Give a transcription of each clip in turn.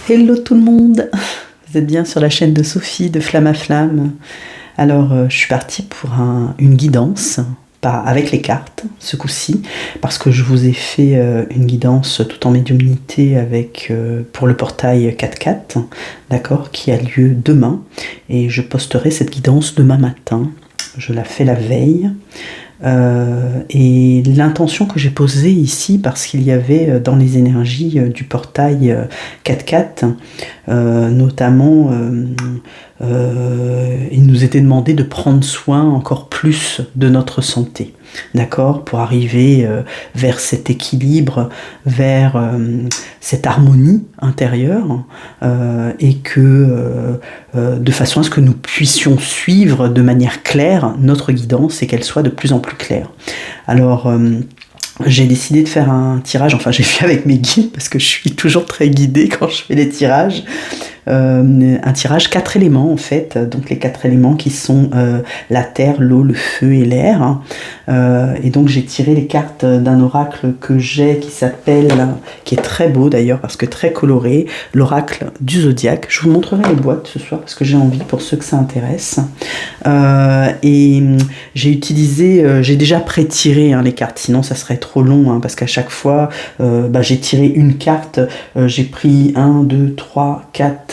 Hello tout le monde, vous êtes bien sur la chaîne de Sophie de Flamme à Flamme. Alors je suis partie pour une guidance avec les cartes ce coup-ci parce que je vous ai fait une guidance tout en médiumnité pour le portail 4x4, d'accord, qui a lieu demain et je posterai cette guidance demain matin. Je la fais la veille. Et l'intention que j'ai posée ici, parce qu'il y avait dans les énergies du portail 4x4, notamment, il nous était demandé de prendre soin encore plus de notre santé, d'accord, pour arriver vers cet équilibre, vers cette harmonie intérieure, et que de façon à ce que nous puissions suivre de manière claire notre guidance et qu'elle soit de plus en plus claire. Alors j'ai décidé de faire un tirage, enfin j'ai fait avec mes guides parce que je suis toujours très guidée quand je fais les tirages. Un tirage 4 éléments en fait, donc les 4 éléments qui sont la terre, l'eau, le feu et l'air, et donc j'ai tiré les cartes d'un oracle que j'ai qui est très beau d'ailleurs parce que très coloré, l'oracle du zodiaque. Je vous montrerai les boîtes ce soir parce que j'ai envie pour ceux que ça intéresse, et j'ai déjà pré-tiré les cartes, sinon ça serait trop long, parce qu'à chaque fois j'ai tiré une carte, j'ai pris 1, 2, 3, 4,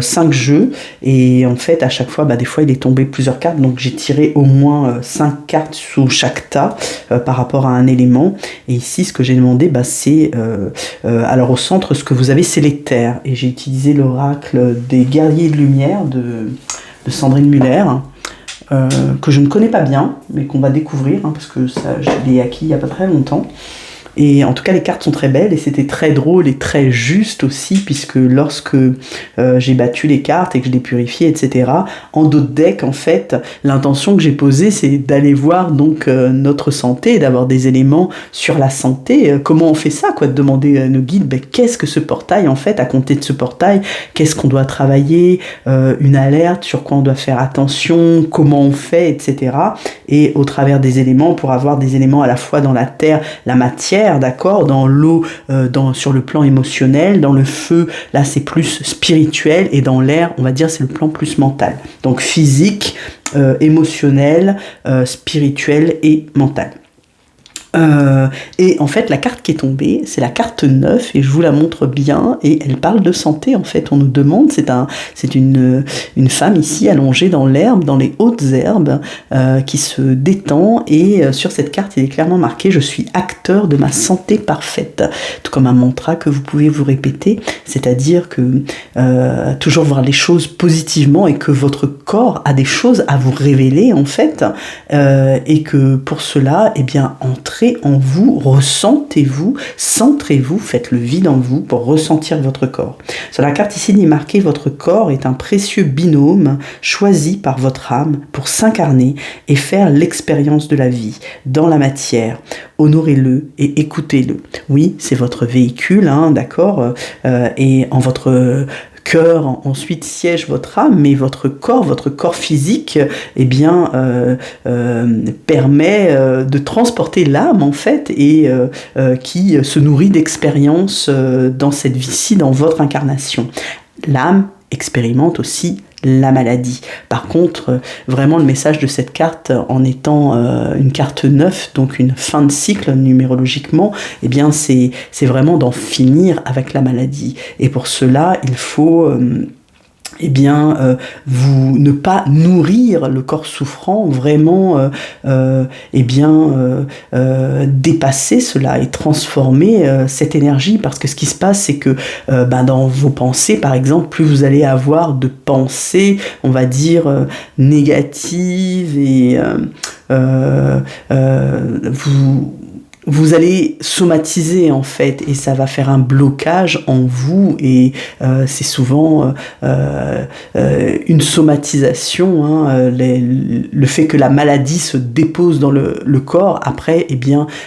5 jeux, et en fait à chaque fois des fois il est tombé plusieurs cartes, donc j'ai tiré au moins 5 cartes sous chaque tas par rapport à un élément. Et ici ce que j'ai demandé c'est alors au centre ce que vous avez c'est les terres, et j'ai utilisé l'oracle des guerriers de lumière de Sandrine Muller, que je ne connais pas bien mais qu'on va découvrir, parce que ça je l'ai acquis il n'y a pas très longtemps. Et en tout cas, les cartes sont très belles et c'était très drôle et très juste aussi, puisque lorsque j'ai battu les cartes et que je les purifiais, etc., en dos de deck, en fait, l'intention que j'ai posée, c'est d'aller voir donc notre santé, d'avoir des éléments sur la santé. Comment on fait ça, quoi, de demander à nos guides, qu'est-ce que ce portail, en fait, à compter de ce portail, qu'est-ce qu'on doit travailler, une alerte, sur quoi on doit faire attention, comment on fait, etc. Et au travers des éléments, pour avoir des éléments à la fois dans la terre, la matière, d'accord, dans l'eau, sur le plan émotionnel, dans le feu, là c'est plus spirituel, et dans l'air, on va dire, c'est le plan plus mental. Donc physique, émotionnel, spirituel et mental. Et en fait la carte qui est tombée c'est la carte 9 et je vous la montre bien, et elle parle de santé. En fait on nous demande, c'est une femme ici allongée dans l'herbe, dans les hautes herbes, qui se détend, et sur cette carte il est clairement marqué: je suis acteur de ma santé parfaite, tout comme un mantra que vous pouvez vous répéter, c'est-à-dire que toujours voir les choses positivement, et que votre corps a des choses à vous révéler en fait, et que pour cela entrez en vous, ressentez-vous, centrez-vous, faites le vide en vous pour ressentir votre corps. Sur la carte ici il est marqué: votre corps est un précieux binôme choisi par votre âme pour s'incarner et faire l'expérience de la vie dans la matière. Honorez-le et écoutez-le. Oui, c'est votre véhicule, d'accord, et en votre cœur ensuite siège votre âme, mais votre corps physique permet de transporter l'âme en fait, et qui se nourrit d'expériences dans cette vie-ci, dans votre incarnation. L'âme expérimente aussi la maladie. Par contre, vraiment le message de cette carte, en étant une carte 9, donc une fin de cycle numérologiquement, c'est vraiment d'en finir avec la maladie. Et pour cela, il faut vous ne pas nourrir le corps souffrant, vraiment dépasser cela et transformer cette énergie, parce que ce qui se passe c'est que dans vos pensées par exemple, plus vous allez avoir de pensées on va dire négatives, et vous allez somatiser en fait, et ça va faire un blocage en vous, et c'est souvent une somatisation, le fait que la maladie se dépose dans le corps. Après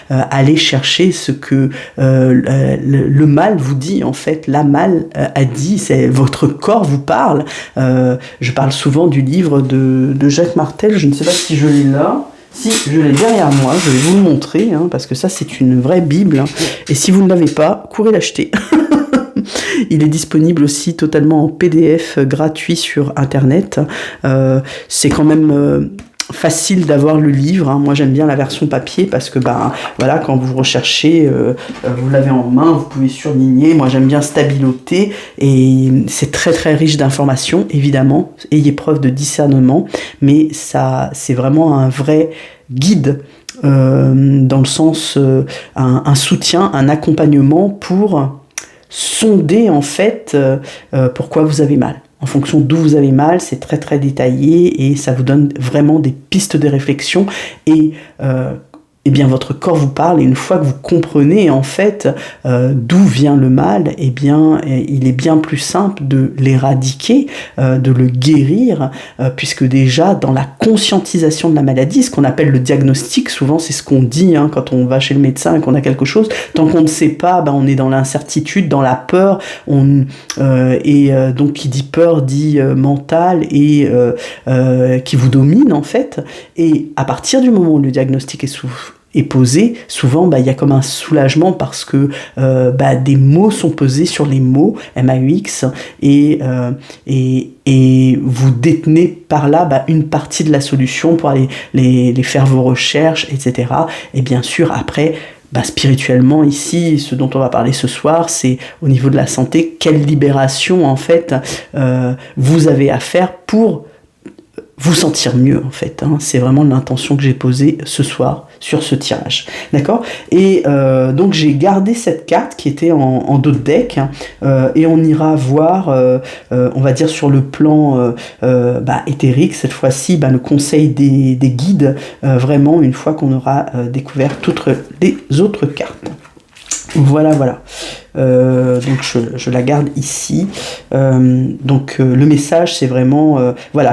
allez chercher ce que le mal vous dit en fait. La mal a dit, c'est votre corps vous parle. Je parle souvent du livre de Jacques Martel, je ne sais pas si je l'ai là. Si, je l'ai derrière moi, je vais vous le montrer, parce que ça c'est une vraie Bible, et si vous ne l'avez pas, courez l'acheter. Il est disponible aussi totalement en PDF gratuit sur Internet. C'est quand même facile d'avoir le livre, hein. Moi j'aime bien la version papier parce que voilà, quand vous recherchez, vous l'avez en main, vous pouvez surligner. Moi j'aime bien stabiloter et c'est très très riche d'informations, évidemment. Ayez preuve de discernement, mais ça c'est vraiment un vrai guide, dans le sens un soutien, un accompagnement pour sonder en fait pourquoi vous avez mal. En fonction d'où vous avez mal, c'est très très détaillé et ça vous donne vraiment des pistes de réflexion et bien votre corps vous parle, et une fois que vous comprenez en fait d'où vient le mal, il est bien plus simple de l'éradiquer, de le guérir, puisque déjà dans la conscientisation de la maladie, ce qu'on appelle le diagnostic, souvent c'est ce qu'on dit quand on va chez le médecin et qu'on a quelque chose, tant qu'on ne sait pas, on est dans l'incertitude, dans la peur, donc qui dit peur dit mental et qui vous domine en fait, et à partir du moment où le diagnostic est posé, souvent il y a comme un soulagement parce que des mots sont posés sur les mots, MAUX, et vous détenez par là une partie de la solution pour aller les faire vos recherches, etc. Et bien sûr après, spirituellement ici, ce dont on va parler ce soir, c'est au niveau de la santé, quelle libération en fait vous avez à faire pour vous sentir mieux en fait, c'est vraiment l'intention que j'ai posée ce soir sur ce tirage, d'accord. Et donc j'ai gardé cette carte qui était en dos de deck, et on ira voir, on va dire sur le plan éthérique cette fois-ci, le conseil des guides, vraiment une fois qu'on aura découvert toutes les autres cartes. Voilà. Donc je la garde ici. Le message c'est vraiment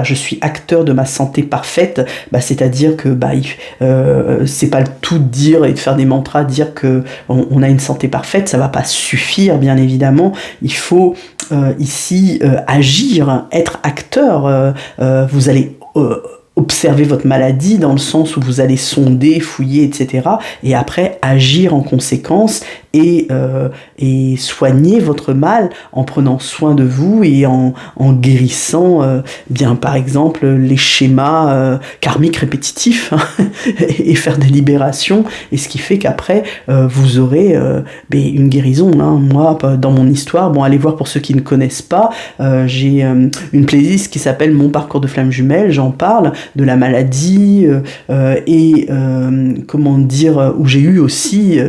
je suis acteur de ma santé parfaite, c'est-à-dire que c'est pas le tout de dire et de faire des mantras, de dire que on a une santé parfaite, ça va pas suffire bien évidemment. Il faut ici agir, être acteur. Vous allez observer votre maladie dans le sens où vous allez sonder, fouiller, etc. Et après agir en conséquence et soigner votre mal en prenant soin de vous et en guérissant par exemple les schémas karmiques répétitifs et faire des libérations, et ce qui fait qu'après vous aurez une guérison. Moi dans mon histoire, allez voir pour ceux qui ne connaissent pas, j'ai une playlist qui s'appelle Mon parcours de flamme jumelle, j'en parle de la maladie où j'ai eu aussi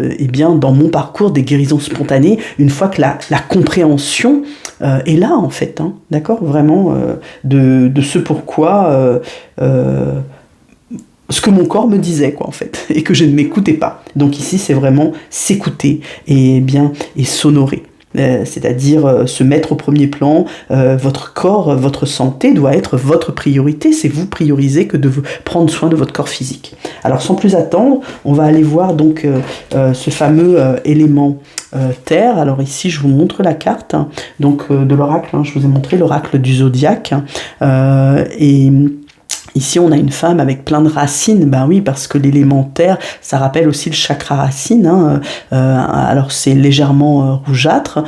dans mon parcours des guérisons spontanées une fois que la compréhension est là en fait, d'accord, vraiment de ce pourquoi ce que mon corps me disait en fait, et que je ne m'écoutais pas. Donc ici c'est vraiment s'écouter et s'honorer. C'est-à-dire se mettre au premier plan, votre corps, votre santé doit être votre priorité, c'est vous prioriser que de vous prendre soin de votre corps physique. Alors sans plus attendre, on va aller voir donc ce fameux élément terre. Alors ici je vous montre la carte de l'oracle, je vous ai montré l'oracle du zodiaque, et ici, on a une femme avec plein de racines, oui, parce que l'élémentaire, ça rappelle aussi le chakra racine, alors c'est légèrement rougeâtre.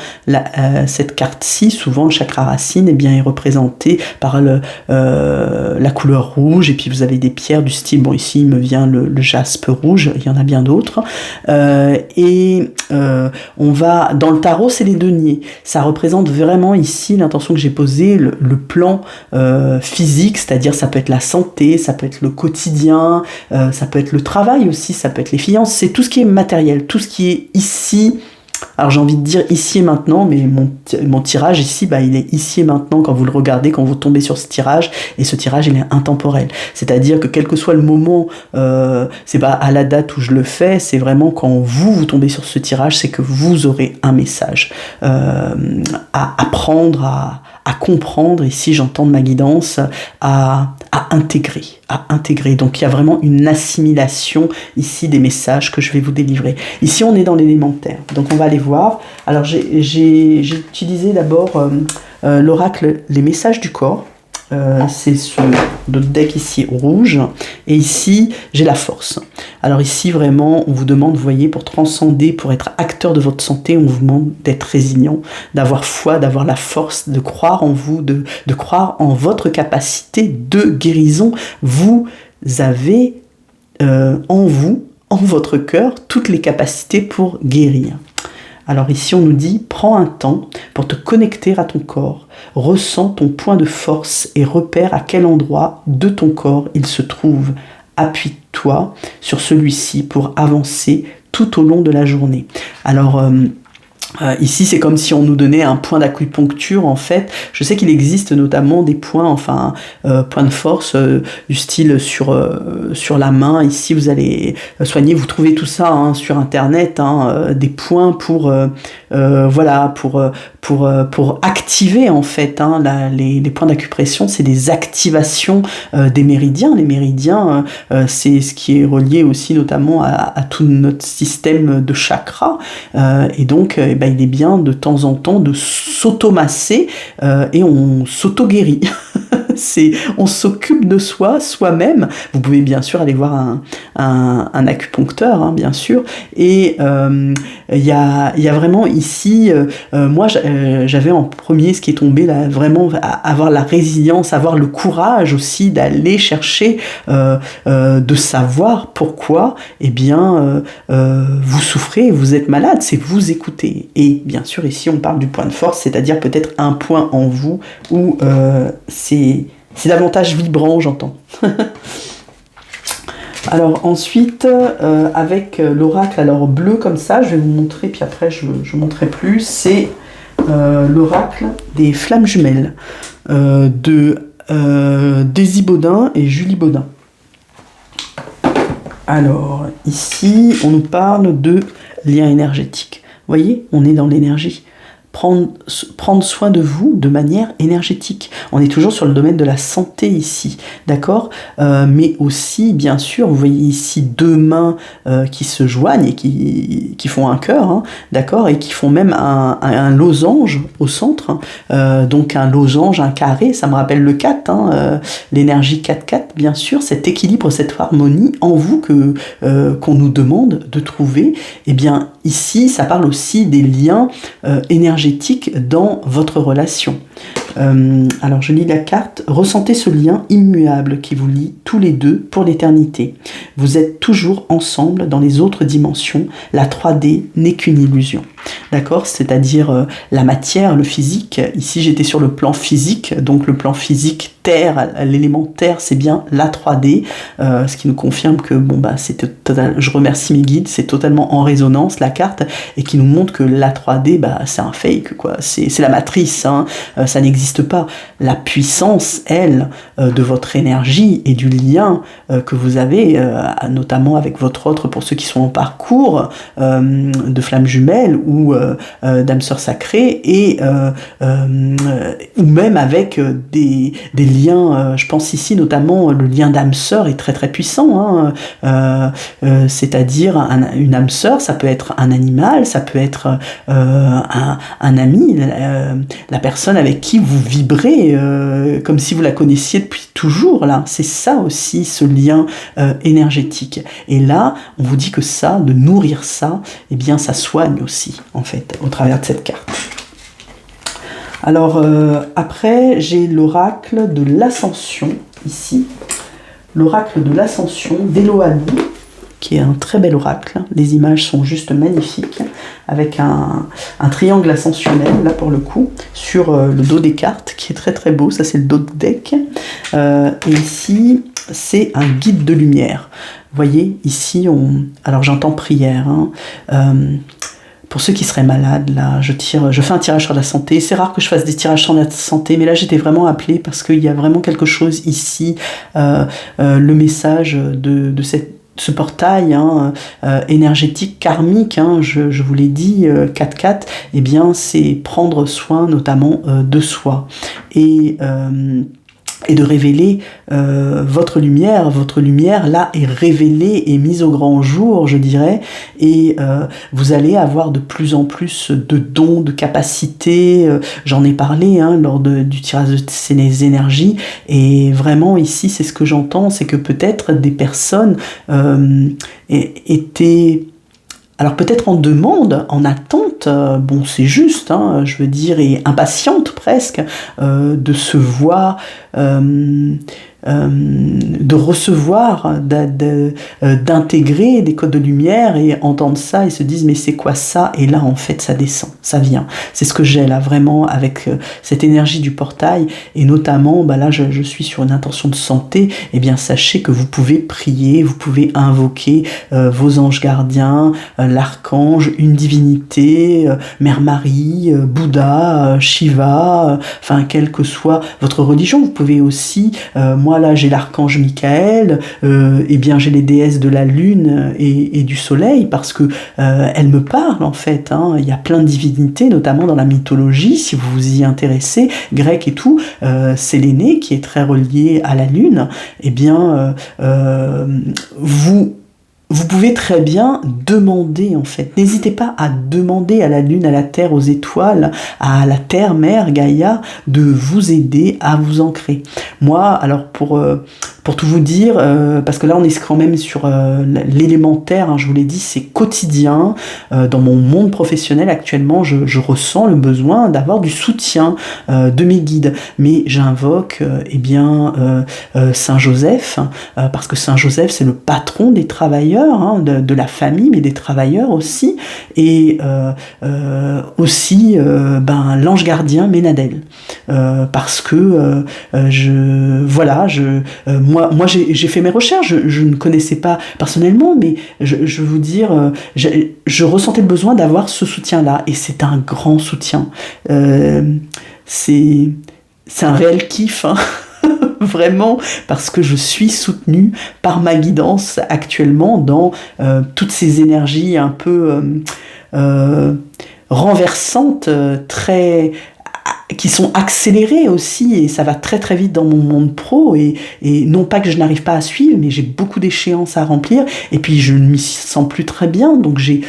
Cette carte-ci, souvent, le chakra racine, est représenté par la couleur rouge, et puis vous avez des pierres du style, ici, il me vient le jaspe rouge, il y en a bien d'autres, on va, dans le tarot, c'est les deniers. Ça représente vraiment ici l'intention que j'ai posée, le plan physique, c'est-à-dire ça peut être la santé, ça peut être le quotidien, ça peut être le travail aussi, ça peut être les finances, c'est tout ce qui est matériel, tout ce qui est ici. Alors j'ai envie de dire ici et maintenant, mais mon tirage ici, il est ici et maintenant quand vous le regardez, quand vous tombez sur ce tirage, et ce tirage il est intemporel. C'est-à-dire que quel que soit le moment, c'est pas à la date où je le fais, c'est vraiment quand vous tombez sur ce tirage, c'est que vous aurez un message à apprendre, à comprendre, ici j'entends de ma guidance, à intégrer. Donc il y a vraiment une assimilation ici des messages que je vais vous délivrer. Ici on est dans l'élémentaire, donc on va aller voir. Alors j'ai utilisé d'abord l'oracle Les messages du corps. c'est notre deck ici rouge, et ici j'ai la force. Alors ici vraiment on vous demande, vous voyez, pour transcender, pour être acteur de votre santé, on vous demande d'être résilient, d'avoir foi, d'avoir la force, de croire en vous, de croire en votre capacité de guérison. Vous avez en vous, en votre cœur, toutes les capacités pour guérir. Alors ici on nous dit, prends un temps pour te connecter à ton corps, ressens ton point de force et repère à quel endroit de ton corps il se trouve. Appuie-toi sur celui-ci pour avancer tout au long de la journée. Alors ici, c'est comme si on nous donnait un point d'acupuncture, en fait. Je sais qu'il existe notamment des points, points de force, du style sur la main. Ici, vous allez soigner, vous trouvez tout ça sur Internet, des points pour activer, en fait. Les points d'acupression, c'est des activations des méridiens. Les méridiens, c'est ce qui est relié aussi notamment à tout notre système de chakras. Et donc, il est bien de temps en temps de s'automasser et on s'auto-guérit. On s'occupe de soi-même. Vous pouvez bien sûr aller voir un acupuncteur, bien sûr. Et il y a vraiment ici, moi j'avais en premier ce qui est tombé là, vraiment avoir la résilience, avoir le courage aussi d'aller chercher, de savoir pourquoi vous souffrez, vous êtes malade, c'est vous écouter. Et bien sûr ici on parle du point de force, c'est-à-dire peut-être un point en vous où c'est davantage vibrant, j'entends. Alors ensuite, avec l'oracle, alors bleu comme ça, je vais vous montrer, puis après je montrerai plus, c'est l'oracle des flammes jumelles de Daisy Baudin et Julie Baudin. Alors ici, on nous parle de lien énergétique. Vous voyez, on est dans l'énergie. Prendre soin de vous de manière énergétique. On est toujours sur le domaine de la santé ici, d'accord, mais aussi, bien sûr, vous voyez ici deux mains qui se joignent et qui font un cœur, d'accord, et qui font même un losange au centre, donc un losange, un carré, ça me rappelle le 4, l'énergie 4-4, bien sûr, cet équilibre, cette harmonie en vous qu'on nous demande de trouver. Et bien ici, ça parle aussi des liens énergétiques dans votre relation. Alors je lis la carte. Ressentez ce lien immuable qui vous lie tous les deux pour l'éternité. Vous êtes toujours ensemble dans les autres dimensions. La 3D n'est qu'une illusion. D'accord, c'est-à-dire la matière, le physique. Ici j'étais sur le plan physique, donc le plan physique terre, l'élément terre, c'est bien la 3D, ce qui nous confirme que c'est total. Je remercie mes guides, c'est totalement en résonance la carte et qui nous montre que la 3D, c'est un fake, quoi. C'est la matrice, ça n'existe pas. La puissance, elle, de votre énergie et du lien que vous avez, notamment avec votre autre, pour ceux qui sont en parcours de flammes jumelles ou d'âme sœur sacrée, et ou même avec des liens, je pense ici notamment le lien d'âme sœur est très très puissant, c'est-à-dire une âme sœur, ça peut être un animal, ça peut être un ami, la personne avec qui vous vibrez comme si vous la connaissiez depuis toujours, là, c'est ça aussi, ce lien énergétique. Et là, on vous dit que ça, de nourrir ça, eh bien ça soigne aussi, en fait, au travers de cette carte. Alors, après, j'ai l'oracle de l'ascension, ici. L'oracle de l'ascension d'Eloanie, qui est un très bel oracle. Les images sont juste magnifiques, avec un triangle ascensionnel, là pour le coup, sur le dos des cartes, qui est très très beau. Ça, c'est le dos de deck. Et ici, c'est un guide de lumière. Vous voyez, ici, alors j'entends prière, pour ceux qui seraient malades, là, je fais un tirage sur la santé. C'est rare que je fasse des tirages sur la santé, mais là, j'étais vraiment appelée parce qu'il y a vraiment quelque chose ici. Le message de ce portail énergétique, karmique, je vous l'ai dit, 4-4, c'est prendre soin notamment de soi. Et et de révéler votre lumière. Votre lumière, là, est révélée et mise au grand jour, je dirais, et vous allez avoir de plus en plus de dons, de capacités. J'en ai parlé lors du tirage de ces énergies, et vraiment ici, c'est ce que j'entends, c'est que peut-être des personnes étaient... Alors peut-être en demande, en attente, bon c'est juste, je veux dire, et impatiente presque, de se voir, de recevoir, d'intégrer des codes de lumière et entendre ça et se disent mais c'est quoi ça? Et là en fait ça descend, ça vient. C'est ce que j'ai là vraiment avec cette énergie du portail, et notamment là je suis sur une intention de santé. Et bien sachez que vous pouvez prier, vous pouvez invoquer vos anges gardiens, l'archange, une divinité, Mère Marie, Bouddha, Shiva, enfin quelle que soit votre religion. Vous pouvez aussi, moi là j'ai l'archange Michael, et bien j'ai les déesses de la lune et du soleil, parce que elles me parlent en fait. Il y a plein de divinités, notamment dans la mythologie, si vous vous y intéressez, grecque et tout. Séléné qui est très relié à la lune. Et bien vous pouvez très bien demander, en fait. N'hésitez pas à demander à la Lune, à la Terre, aux étoiles, à la Terre, Mère, Gaïa, de vous aider à vous ancrer. Moi, alors pour tout vous dire, parce que là on est quand même sur l'élémentaire, je vous l'ai dit, c'est quotidien. Dans mon monde professionnel actuellement, je ressens le besoin d'avoir du soutien de mes guides. Mais j'invoque Saint Joseph, parce que Saint Joseph c'est le patron des travailleurs, de la famille, mais des travailleurs aussi, et aussi l'ange gardien Ménadel, parce que moi j'ai fait mes recherches, je ne connaissais pas personnellement, mais je veux vous dire, je ressentais le besoin d'avoir ce soutien-là, et c'est un grand soutien. C'est un réel kiff, vraiment, parce que je suis soutenue par ma guidance actuellement dans toutes ces énergies un peu renversantes, qui sont accélérées aussi, et ça va très très vite dans mon monde pro, et non pas que je n'arrive pas à suivre, mais j'ai beaucoup d'échéances à remplir, et puis je ne m'y sens plus très bien, donc j'ai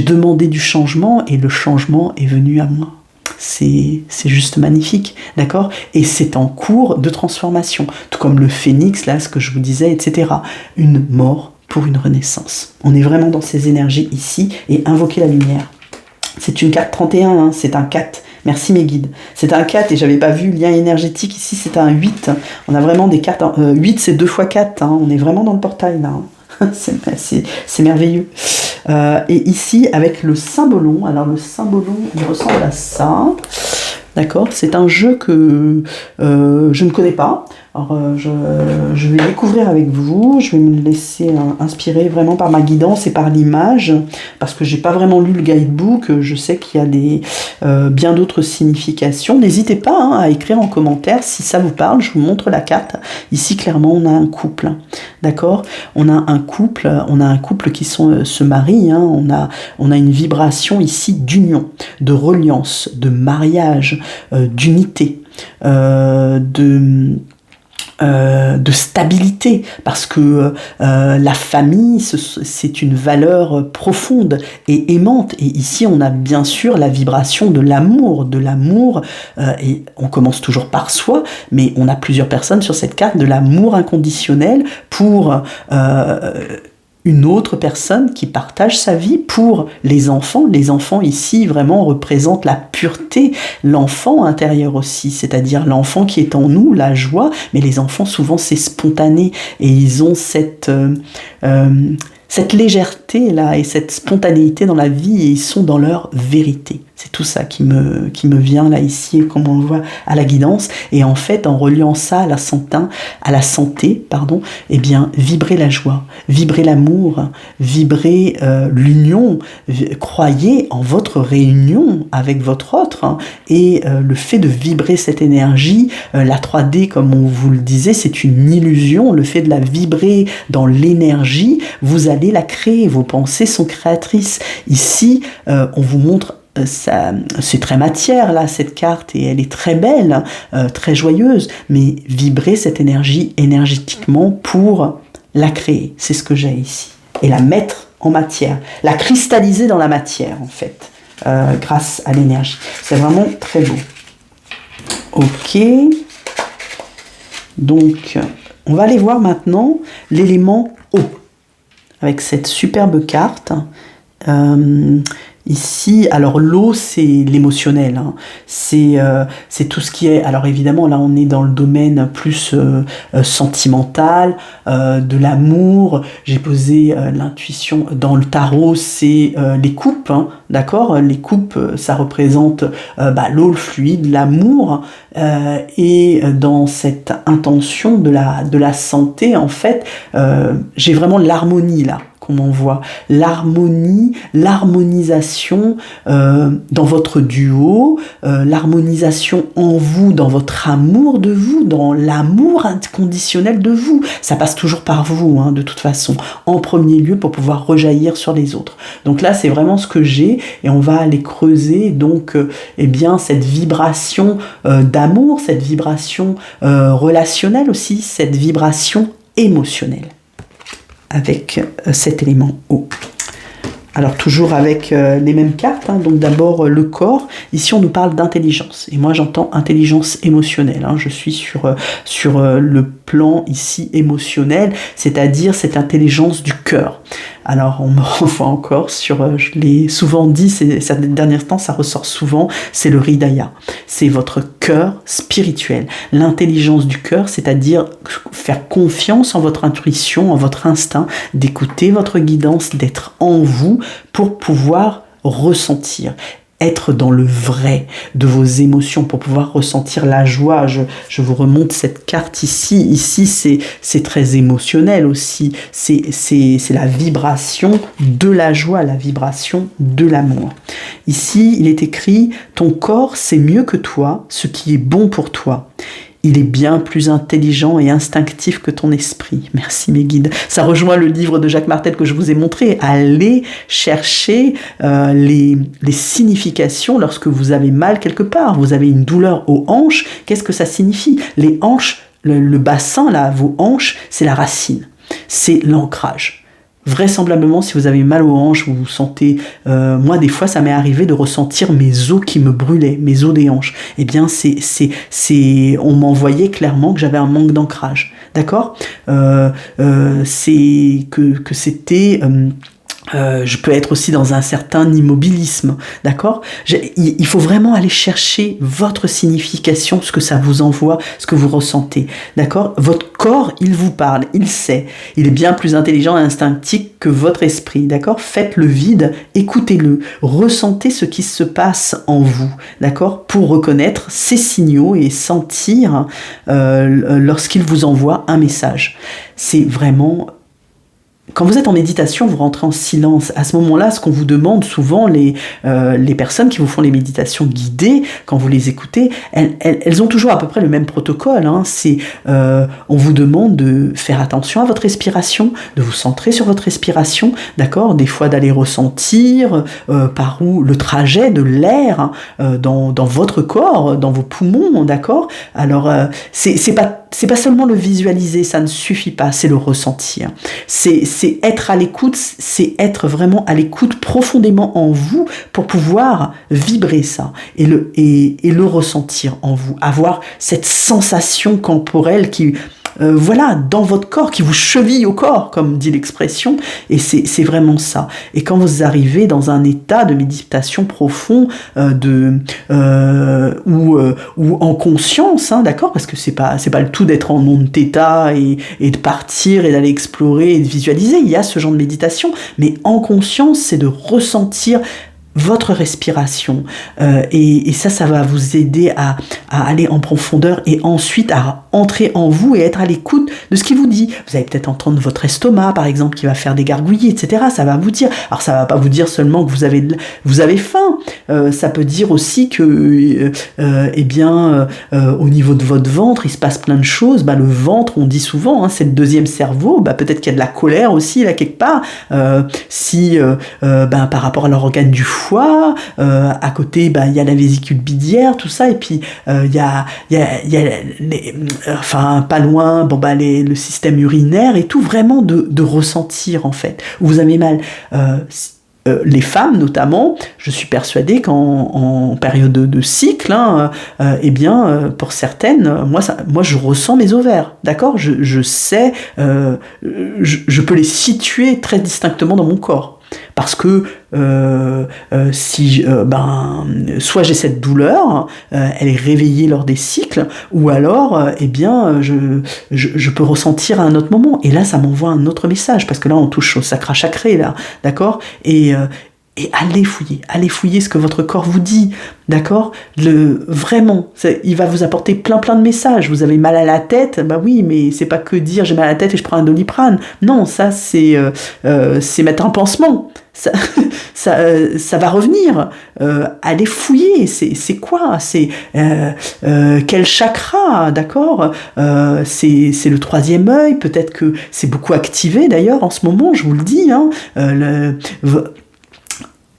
demandé du changement, et le changement est venu à moi. C'est juste magnifique, d'accord? Et c'est en cours de transformation, tout comme le phénix, là, ce que je vous disais, etc. Une mort pour une renaissance. On est vraiment dans ces énergies ici, et invoquer la lumière. C'est une carte 31, c'est un 4. Merci mes guides. C'est un 4, et j'avais pas vu le lien énergétique ici, c'est un 8. On a vraiment des cartes, 8 c'est 2 x 4, on est vraiment dans le portail là. C'est merveilleux. Et ici, avec le cymbolon, alors le cymbolon, il ressemble à ça. D'accord, c'est un jeu que je ne connais pas. Alors je vais découvrir avec vous, je vais me laisser inspirer vraiment par ma guidance et par l'image, parce que j'ai pas vraiment lu le guidebook, je sais qu'il y a bien d'autres significations. N'hésitez pas à écrire en commentaire si ça vous parle, je vous montre la carte. Ici clairement on a un couple, d'accord, on a un couple qui se marie, on a une vibration ici d'union, de reliance, de mariage, d'unité, de stabilité, parce que la famille c'est une valeur profonde et aimante, et ici on a bien sûr la vibration de l'amour, et on commence toujours par soi, mais on a plusieurs personnes sur cette carte, de l'amour inconditionnel pour une autre personne qui partage sa vie, pour les enfants. Les enfants ici vraiment représentent la pureté, l'enfant intérieur aussi, c'est-à-dire l'enfant qui est en nous, la joie, mais les enfants souvent c'est spontané, et ils ont cette légèreté là et cette spontanéité dans la vie, et ils sont dans leur vérité. C'est tout ça qui me vient là ici, comme on le voit à la guidance. Et en fait, en reliant ça à la santé, eh bien, vibrez la joie, vibrez l'amour, vibrez l'union, croyez en votre réunion avec votre autre, et le fait de vibrer cette énergie, la 3D, comme on vous le disait, c'est une illusion. Le fait de la vibrer dans l'énergie, vous allez la créer. Vos pensées sont créatrices. Ici, on vous montre c'est très matière là cette carte et elle est très belle, très joyeuse, mais vibrer cette énergie énergétiquement pour la créer, c'est ce que j'ai ici, et la mettre en matière, la cristalliser dans la matière en fait, grâce à l'énergie. C'est vraiment très beau. Ok, donc on va aller voir maintenant l'élément eau avec cette superbe carte. Ici, alors l'eau, c'est l'émotionnel, hein. C'est tout ce qui est... Alors évidemment, là, on est dans le domaine plus sentimental, de l'amour. J'ai posé l'intuition dans le tarot, c'est les coupes, hein, d'accord? Les coupes, ça représente l'eau, le fluide, l'amour. Et dans cette intention de la santé, en fait, j'ai vraiment l'harmonie, là, qu'on m'envoie. L'harmonie, l'harmonisation dans votre duo, l'harmonisation en vous, dans votre amour de vous, dans l'amour inconditionnel de vous. Ça passe toujours par vous, hein, de toute façon, en premier lieu pour pouvoir rejaillir sur les autres. Donc là, c'est vraiment ce que j'ai et on va aller creuser donc cette vibration d'amour, cette vibration relationnelle aussi, cette vibration émotionnelle avec cet élément eau. Alors toujours avec les mêmes cartes, hein. Donc d'abord le corps, ici on nous parle d'intelligence, et moi j'entends intelligence émotionnelle, hein. Je suis sur le plan ici émotionnel, c'est-à-dire cette intelligence du cœur. Alors on me renvoie encore sur, je l'ai souvent dit ces derniers temps, ça ressort souvent, c'est le Hridaya, c'est votre cœur spirituel, l'intelligence du cœur, c'est-à-dire faire confiance en votre intuition, en votre instinct, d'écouter votre guidance, d'être en vous pour pouvoir ressentir, être dans le vrai de vos émotions, pour pouvoir ressentir la joie. Je vous remonte cette carte ici. Ici, c'est très émotionnel aussi. C'est la vibration de la joie, la vibration de l'amour. Ici, il est écrit « Ton corps sait mieux que toi ce qui est bon pour toi. Il est bien plus intelligent et instinctif que ton esprit. » Merci mes guides. Ça rejoint le livre de Jacques Martel que je vous ai montré. Allez chercher les significations lorsque vous avez mal quelque part. Vous avez une douleur aux hanches. Qu'est-ce que ça signifie? Les hanches, le bassin, là, vos hanches, c'est la racine. C'est l'ancrage. Vraisemblablement, si vous avez mal aux hanches, vous vous sentez... moi, des fois, ça m'est arrivé de ressentir mes os qui me brûlaient, mes os des hanches. Eh bien, on m'envoyait clairement que j'avais un manque d'ancrage. D'accord? C'est que c'était... je peux être aussi dans un certain immobilisme, d'accord? Il faut vraiment aller chercher votre signification, ce que ça vous envoie, ce que vous ressentez, d'accord? Votre corps, il vous parle, il sait. Il est bien plus intelligent et instinctif que votre esprit, d'accord? Faites le vide, écoutez-le, ressentez ce qui se passe en vous, d'accord? Pour reconnaître ces signaux et sentir lorsqu'il vous envoie un message. C'est vraiment... Quand vous êtes en méditation, vous rentrez en silence. À ce moment-là, ce qu'on vous demande souvent, les personnes qui vous font les méditations guidées, quand vous les écoutez, elles ont toujours à peu près le même protocole, hein. On vous demande de faire attention à votre respiration, de vous centrer sur votre respiration, d'accord? Des fois d'aller ressentir par où le trajet de l'air dans votre corps, dans vos poumons, d'accord? Alors, c'est pas seulement le visualiser, ça ne suffit pas, c'est le ressentir. C'est être à l'écoute, c'est être vraiment à l'écoute profondément en vous pour pouvoir vibrer ça et le ressentir en vous. Avoir cette sensation corporelle qui... dans votre corps, qui vous cheville au corps, comme dit l'expression, et c'est vraiment ça. Et quand vous arrivez dans un état de méditation profond, ou en conscience, hein, d'accord, parce que c'est pas le tout d'être en onde θ et de partir et d'aller explorer et de visualiser. Il y a ce genre de méditation, mais en conscience, c'est de ressentir votre respiration, et ça va vous aider à aller en profondeur et ensuite à entrer en vous et être à l'écoute de ce qu'il vous dit. Vous allez peut-être entendre votre estomac, par exemple, qui va faire des gargouillis, etc. Ça va vous dire. Alors, ça va pas vous dire seulement que vous avez faim. Ça peut dire aussi que, au niveau de votre ventre, il se passe plein de choses. Le ventre, on dit souvent, hein, c'est le deuxième cerveau. Peut-être qu'il y a de la colère aussi, là, quelque part. Par rapport à l'organe du foie, foie, à côté, il y a la vésicule biliaire, tout ça, et puis il y a enfin, pas loin, le système urinaire et tout, vraiment de ressentir, en fait, où vous avez mal. Les femmes notamment, je suis persuadée qu'en période de cycle, pour certaines, moi je ressens mes ovaires, d'accord, je sais, je peux les situer très distinctement dans mon corps. Parce que soit j'ai cette douleur, elle est réveillée lors des cycles, ou alors, je peux ressentir à un autre moment. Et là, ça m'envoie un autre message, parce que là, on touche au sacra sacré, là, d'accord ? Et allez fouiller ce que votre corps vous dit, d'accord ? Vraiment, il va vous apporter plein de messages. Vous avez mal à la tête, oui, mais c'est pas que dire j'ai mal à la tête et je prends un Doliprane. Non, ça c'est mettre un pansement. Ça va revenir. Allez fouiller. C'est quoi ? C'est quel chakra, d'accord ? C'est le troisième œil. Peut-être que c'est beaucoup activé d'ailleurs en ce moment. Je vous le dis.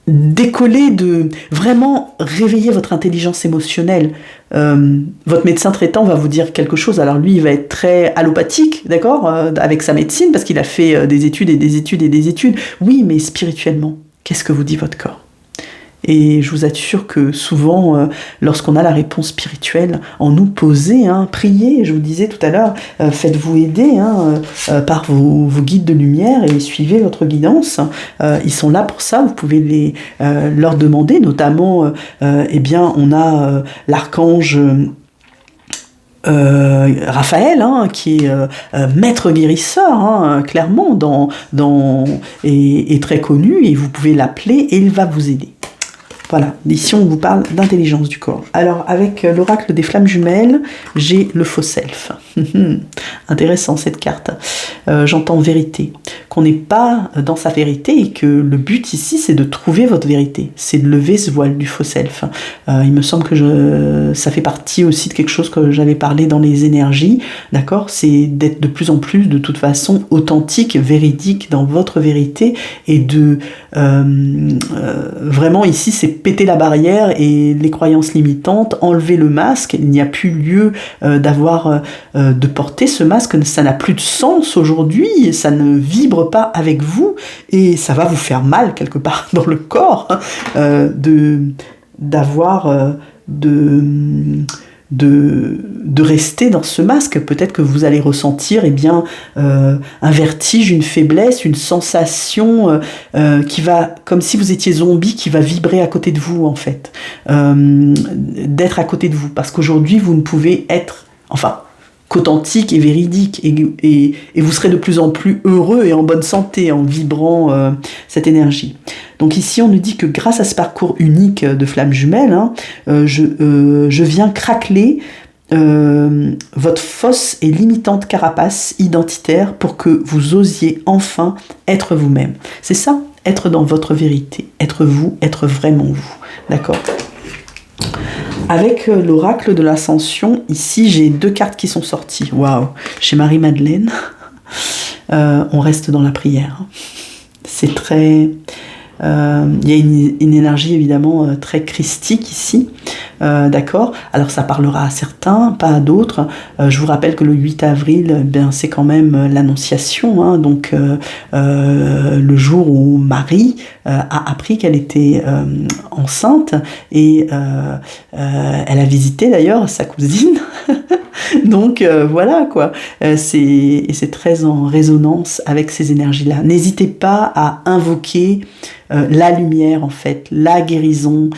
Décoller, de vraiment réveiller votre intelligence émotionnelle. Votre médecin traitant va vous dire quelque chose, alors lui il va être très allopathique, d'accord, avec sa médecine, parce qu'il a fait des études et des études et des études. Oui, mais spirituellement, qu'est-ce que vous dit votre corps ? Et je vous assure que souvent, lorsqu'on a la réponse spirituelle, en nous poser, priez, je vous disais tout à l'heure, faites-vous aider par vos guides de lumière et suivez votre guidance. Ils sont là pour ça, vous pouvez leur demander, notamment, on a l'archange Raphaël, qui est maître guérisseur, clairement, est très connu, et vous pouvez l'appeler et il va vous aider. Voilà, ici on vous parle d'intelligence du corps. Alors avec l'oracle des flammes jumelles, j'ai le faux self. Intéressant cette carte. J'entends vérité. Qu'on n'est pas dans sa vérité et que le but ici c'est de trouver votre vérité. C'est de lever ce voile du faux self. Il me semble que ça fait partie aussi de quelque chose que j'avais parlé dans les énergies. D'accord ? C'est d'être de plus en plus de toute façon authentique, véridique dans votre vérité et de vraiment ici c'est péter la barrière et les croyances limitantes, enlever le masque. Il n'y a plus lieu de porter ce masque, ça n'a plus de sens aujourd'hui, ça ne vibre pas avec vous et ça va vous faire mal quelque part dans le corps de rester dans ce masque. Peut-être que vous allez ressentir un vertige, une faiblesse, une sensation qui va, comme si vous étiez zombie, qui va vibrer à côté de vous en fait, d'être à côté de vous, parce qu'aujourd'hui vous ne pouvez être, qu'authentique et véridique, et vous serez de plus en plus heureux et en bonne santé en vibrant cette énergie. Donc ici on nous dit que grâce à ce parcours unique de flammes jumelles, je viens craqueler votre fausse et limitante carapace identitaire pour que vous osiez enfin être vous-même. C'est ça, être dans votre vérité, être vous, être vraiment vous. D'accord ? Avec l'oracle de l'ascension, ici j'ai 2 cartes qui sont sorties. Waouh, chez Marie-Madeleine, on reste dans la prière. C'est très... Il y a une énergie évidemment très christique ici, d'accord. Alors ça parlera à certains, pas à d'autres. Je vous rappelle que le 8 avril, c'est quand même l'Annonciation, donc le jour où Marie a appris qu'elle était enceinte et elle a visité d'ailleurs sa cousine. Donc voilà quoi, c'est très en résonance avec ces énergies-là. N'hésitez pas à invoquer la lumière en fait, la guérison,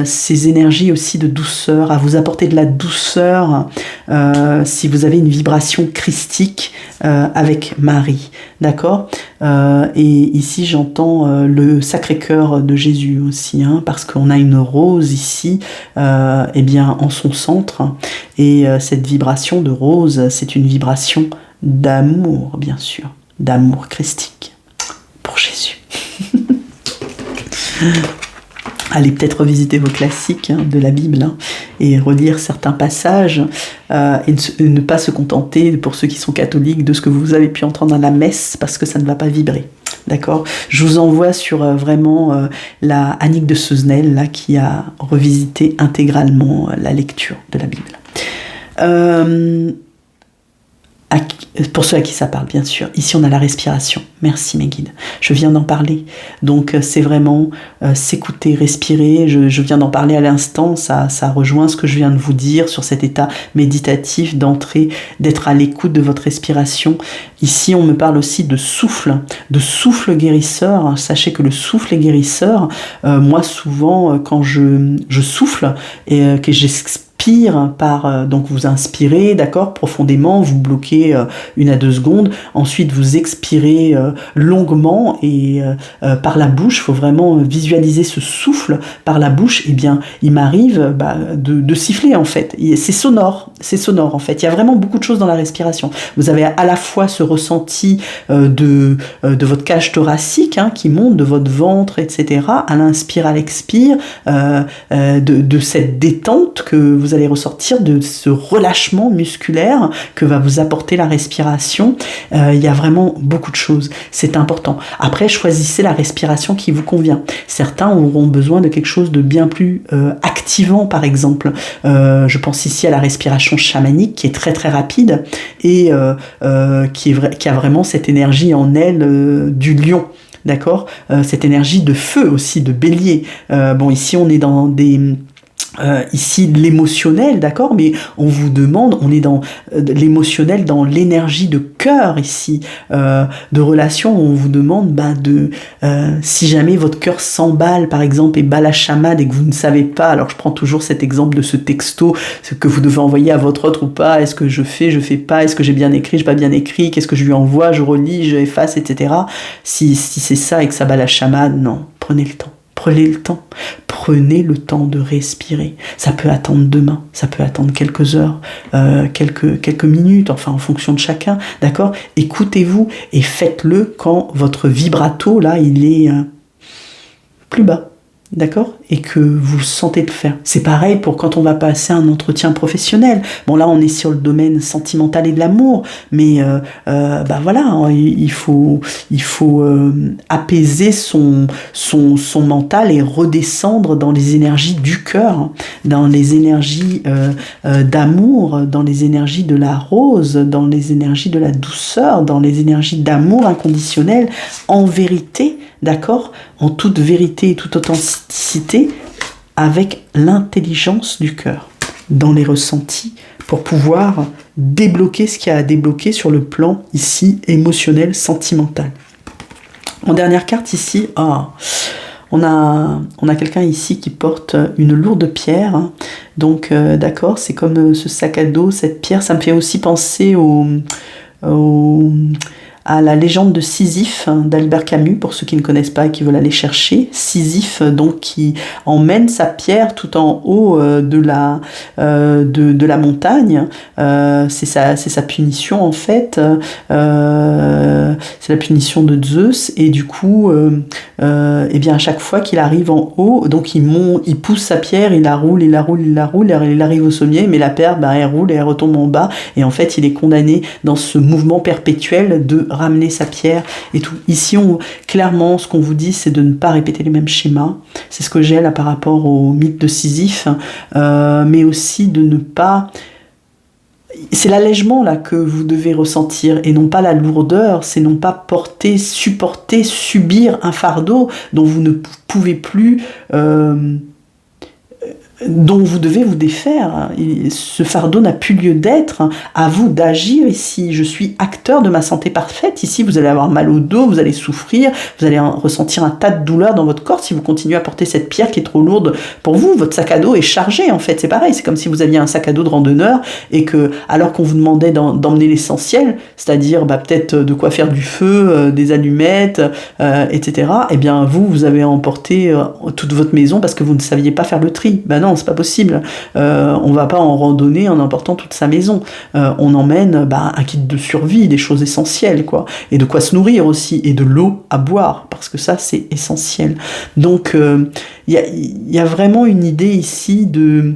ces énergies aussi de douceur, à vous apporter de la douceur si vous avez une vibration christique avec Marie, d'accord. Et ici j'entends le Sacré-Cœur de Jésus aussi, parce qu'on a une rose ici en son centre, et cette vibration de rose, c'est une vibration d'amour, bien sûr, d'amour christique pour Jésus. Allez peut-être revisiter vos classiques de la Bible et relire certains passages et ne pas se contenter, pour ceux qui sont catholiques, de ce que vous avez pu entendre à la messe parce que ça ne va pas vibrer. D'accord ? Je vous envoie sur vraiment la Annick de Seznel là, qui a revisité intégralement la lecture de la Bible. Pour ceux à qui ça parle, bien sûr. Ici, on a la respiration. Merci, mes guides. Je viens d'en parler. Donc, c'est vraiment s'écouter, respirer. Je viens d'en parler à l'instant. Ça rejoint ce que je viens de vous dire sur cet état méditatif d'entrer, d'être à l'écoute de votre respiration. Ici, on me parle aussi de souffle guérisseur. Sachez que le souffle est guérisseur. Moi, souvent, quand je souffle et que j'expire par, donc vous inspirez, d'accord, profondément, vous bloquez 1 à 2 secondes, ensuite vous expirez longuement et par la bouche, il faut vraiment visualiser ce souffle par la bouche, et bien il m'arrive de siffler en fait, c'est sonore en fait, il y a vraiment beaucoup de choses dans la respiration. Vous avez à la fois ce ressenti de votre cage thoracique qui monte, de votre ventre, etc., à l'inspire, à l'expire, de cette détente que vous allez ressortir, de ce relâchement musculaire que va vous apporter la respiration. Il y a vraiment beaucoup de choses, c'est important. Après, choisissez la respiration qui vous convient. Certains auront besoin de quelque chose de bien plus activant, par exemple. Je pense ici à la respiration chamanique qui est très très rapide et qui a vraiment cette énergie en elle du lion. D'accord, cette énergie de feu aussi, de bélier. Bon, ici on est dans ici l'émotionnel, d'accord, mais on vous demande, on est dans l'émotionnel, dans l'énergie de cœur ici, de relation, on vous demande si jamais votre cœur s'emballe par exemple et bat la chamade et que vous ne savez pas, alors je prends toujours cet exemple de ce texto, ce que vous devez envoyer à votre autre ou pas, est-ce que je fais pas, est-ce que j'ai bien écrit, j'ai pas bien écrit, qu'est-ce que je lui envoie, je relis, je efface, etc. Si c'est ça et que ça bat la chamade, non, prenez le temps. Prenez le temps de respirer. Ça peut attendre demain, ça peut attendre quelques heures, quelques minutes, enfin en fonction de chacun, d'accord ? Écoutez-vous et faites-le quand votre vibrato, là, il est plus bas. D'accord ? Et que vous sentez le faire. C'est pareil pour quand on va passer un entretien professionnel. Bon, là, on est sur le domaine sentimental et de l'amour, mais voilà, il faut apaiser son mental et redescendre dans les énergies du cœur, dans les énergies d'amour, dans les énergies de la rose, dans les énergies de la douceur, dans les énergies d'amour inconditionnel, en vérité, d'accord ? En toute vérité et toute authenticité, avec l'intelligence du cœur, dans les ressentis, pour pouvoir débloquer ce qu'il y a à débloquer sur le plan ici émotionnel, sentimental. En dernière carte ici, on a quelqu'un ici qui porte une lourde pierre, donc d'accord, c'est comme ce sac à dos, cette pierre, ça me fait aussi penser à la légende de Sisyphe d'Albert Camus, pour ceux qui ne connaissent pas et qui veulent aller chercher. Sisyphe, donc, qui emmène sa pierre tout en haut de la montagne. C'est sa punition, en fait. C'est la punition de Zeus. Et du coup, à chaque fois qu'il arrive en haut, donc il pousse sa pierre, il la roule, il arrive au sommet, mais la pierre, elle roule et elle retombe en bas. Et en fait, il est condamné dans ce mouvement perpétuel de ramener sa pierre et tout. Ici, clairement, ce qu'on vous dit, c'est de ne pas répéter les mêmes schémas. C'est ce que j'ai là par rapport au mythe de Sisyphe, mais aussi de ne pas... C'est l'allègement là que vous devez ressentir et non pas la lourdeur, c'est non pas supporter, subir un fardeau dont vous ne pouvez plus... dont vous devez vous défaire. Ce fardeau n'a plus lieu d'être. À vous d'agir ici. Je suis acteur de ma santé parfaite. Ici, vous allez avoir mal au dos, vous allez souffrir, vous allez ressentir un tas de douleurs dans votre corps si vous continuez à porter cette pierre qui est trop lourde pour vous. Votre sac à dos est chargé, en fait. C'est pareil. C'est comme si vous aviez un sac à dos de randonneur et que, alors qu'on vous demandait d'emmener l'essentiel, c'est-à-dire peut-être de quoi faire du feu, des allumettes, etc., eh bien, vous avez emporté toute votre maison parce que vous ne saviez pas faire le tri. Non, non, c'est pas possible. On va pas en randonnée en emportant toute sa maison. On emmène un kit de survie, des choses essentielles, quoi. Et de quoi se nourrir aussi, et de l'eau à boire, parce que ça, c'est essentiel. Donc, il y a vraiment une idée ici de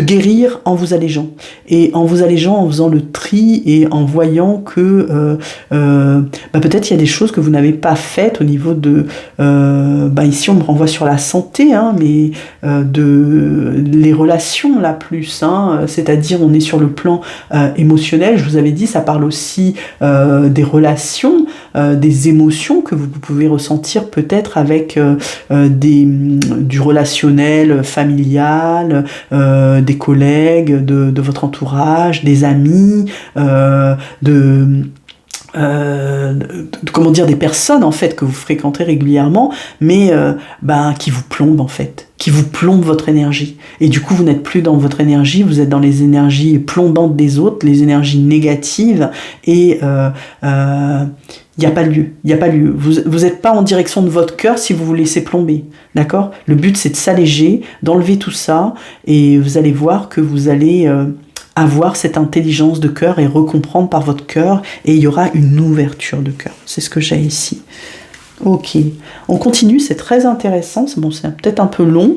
guérir en vous allégeant. Et en vous allégeant, en faisant le tri et en voyant que peut-être il y a des choses que vous n'avez pas faites au niveau de... ici, on me renvoie sur la santé, mais de les relations, là, plus. C'est-à-dire, on est sur le plan émotionnel. Je vous avais dit, ça parle aussi des relations, des émotions que vous pouvez ressentir peut-être avec du relationnel familial, des collègues, de votre entourage, des amis, comment dire, des personnes en fait que vous fréquentez régulièrement, mais qui vous plombent en fait, qui vous plombent votre énergie. Et du coup, vous n'êtes plus dans votre énergie, vous êtes dans les énergies plombantes des autres, les énergies négatives, et il n'y a pas lieu, il n'y a pas lieu. Vous n'êtes pas en direction de votre cœur si vous vous laissez plomber, d'accord ? Le but, c'est de s'alléger, d'enlever tout ça, et vous allez voir que vous allez avoir cette intelligence de cœur et recomprendre par votre cœur, et il y aura une ouverture de cœur. C'est ce que j'ai ici. Ok, on continue, c'est très intéressant, c'est peut-être un peu long,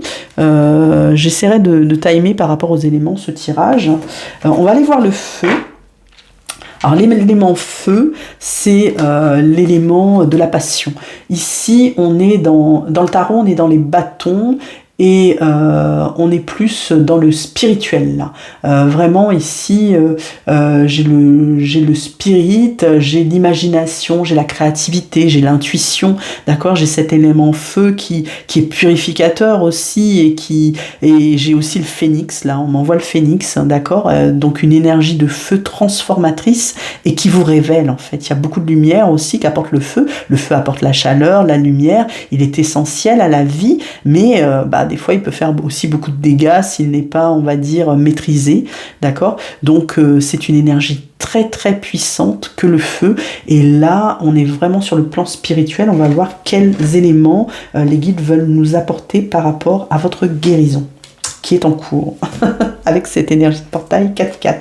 j'essaierai de timer par rapport aux éléments ce tirage. On va aller voir le feu. Alors l'élément feu, c'est l'élément de la passion. Ici, on est dans le tarot, on est dans les bâtons, et on est plus dans le spirituel là. Vraiment ici, j'ai le spirit, j'ai l'imagination, j'ai la créativité, j'ai l'intuition, d'accord. J'ai cet élément feu qui est purificateur aussi, et j'ai aussi le phénix là. On m'envoie le phénix, d'accord. Donc une énergie de feu transformatrice et qui vous révèle en fait. Il y a beaucoup de lumière aussi qu'apporte le feu. Le feu apporte la chaleur, la lumière. Il est essentiel à la vie, mais des fois, il peut faire aussi beaucoup de dégâts s'il n'est pas, on va dire, maîtrisé, d'accord ? Donc, c'est une énergie très, très puissante que le feu. Et là, on est vraiment sur le plan spirituel. On va voir quels éléments les guides veulent nous apporter par rapport à votre guérison, qui est en cours, avec cette énergie de portail 4-4.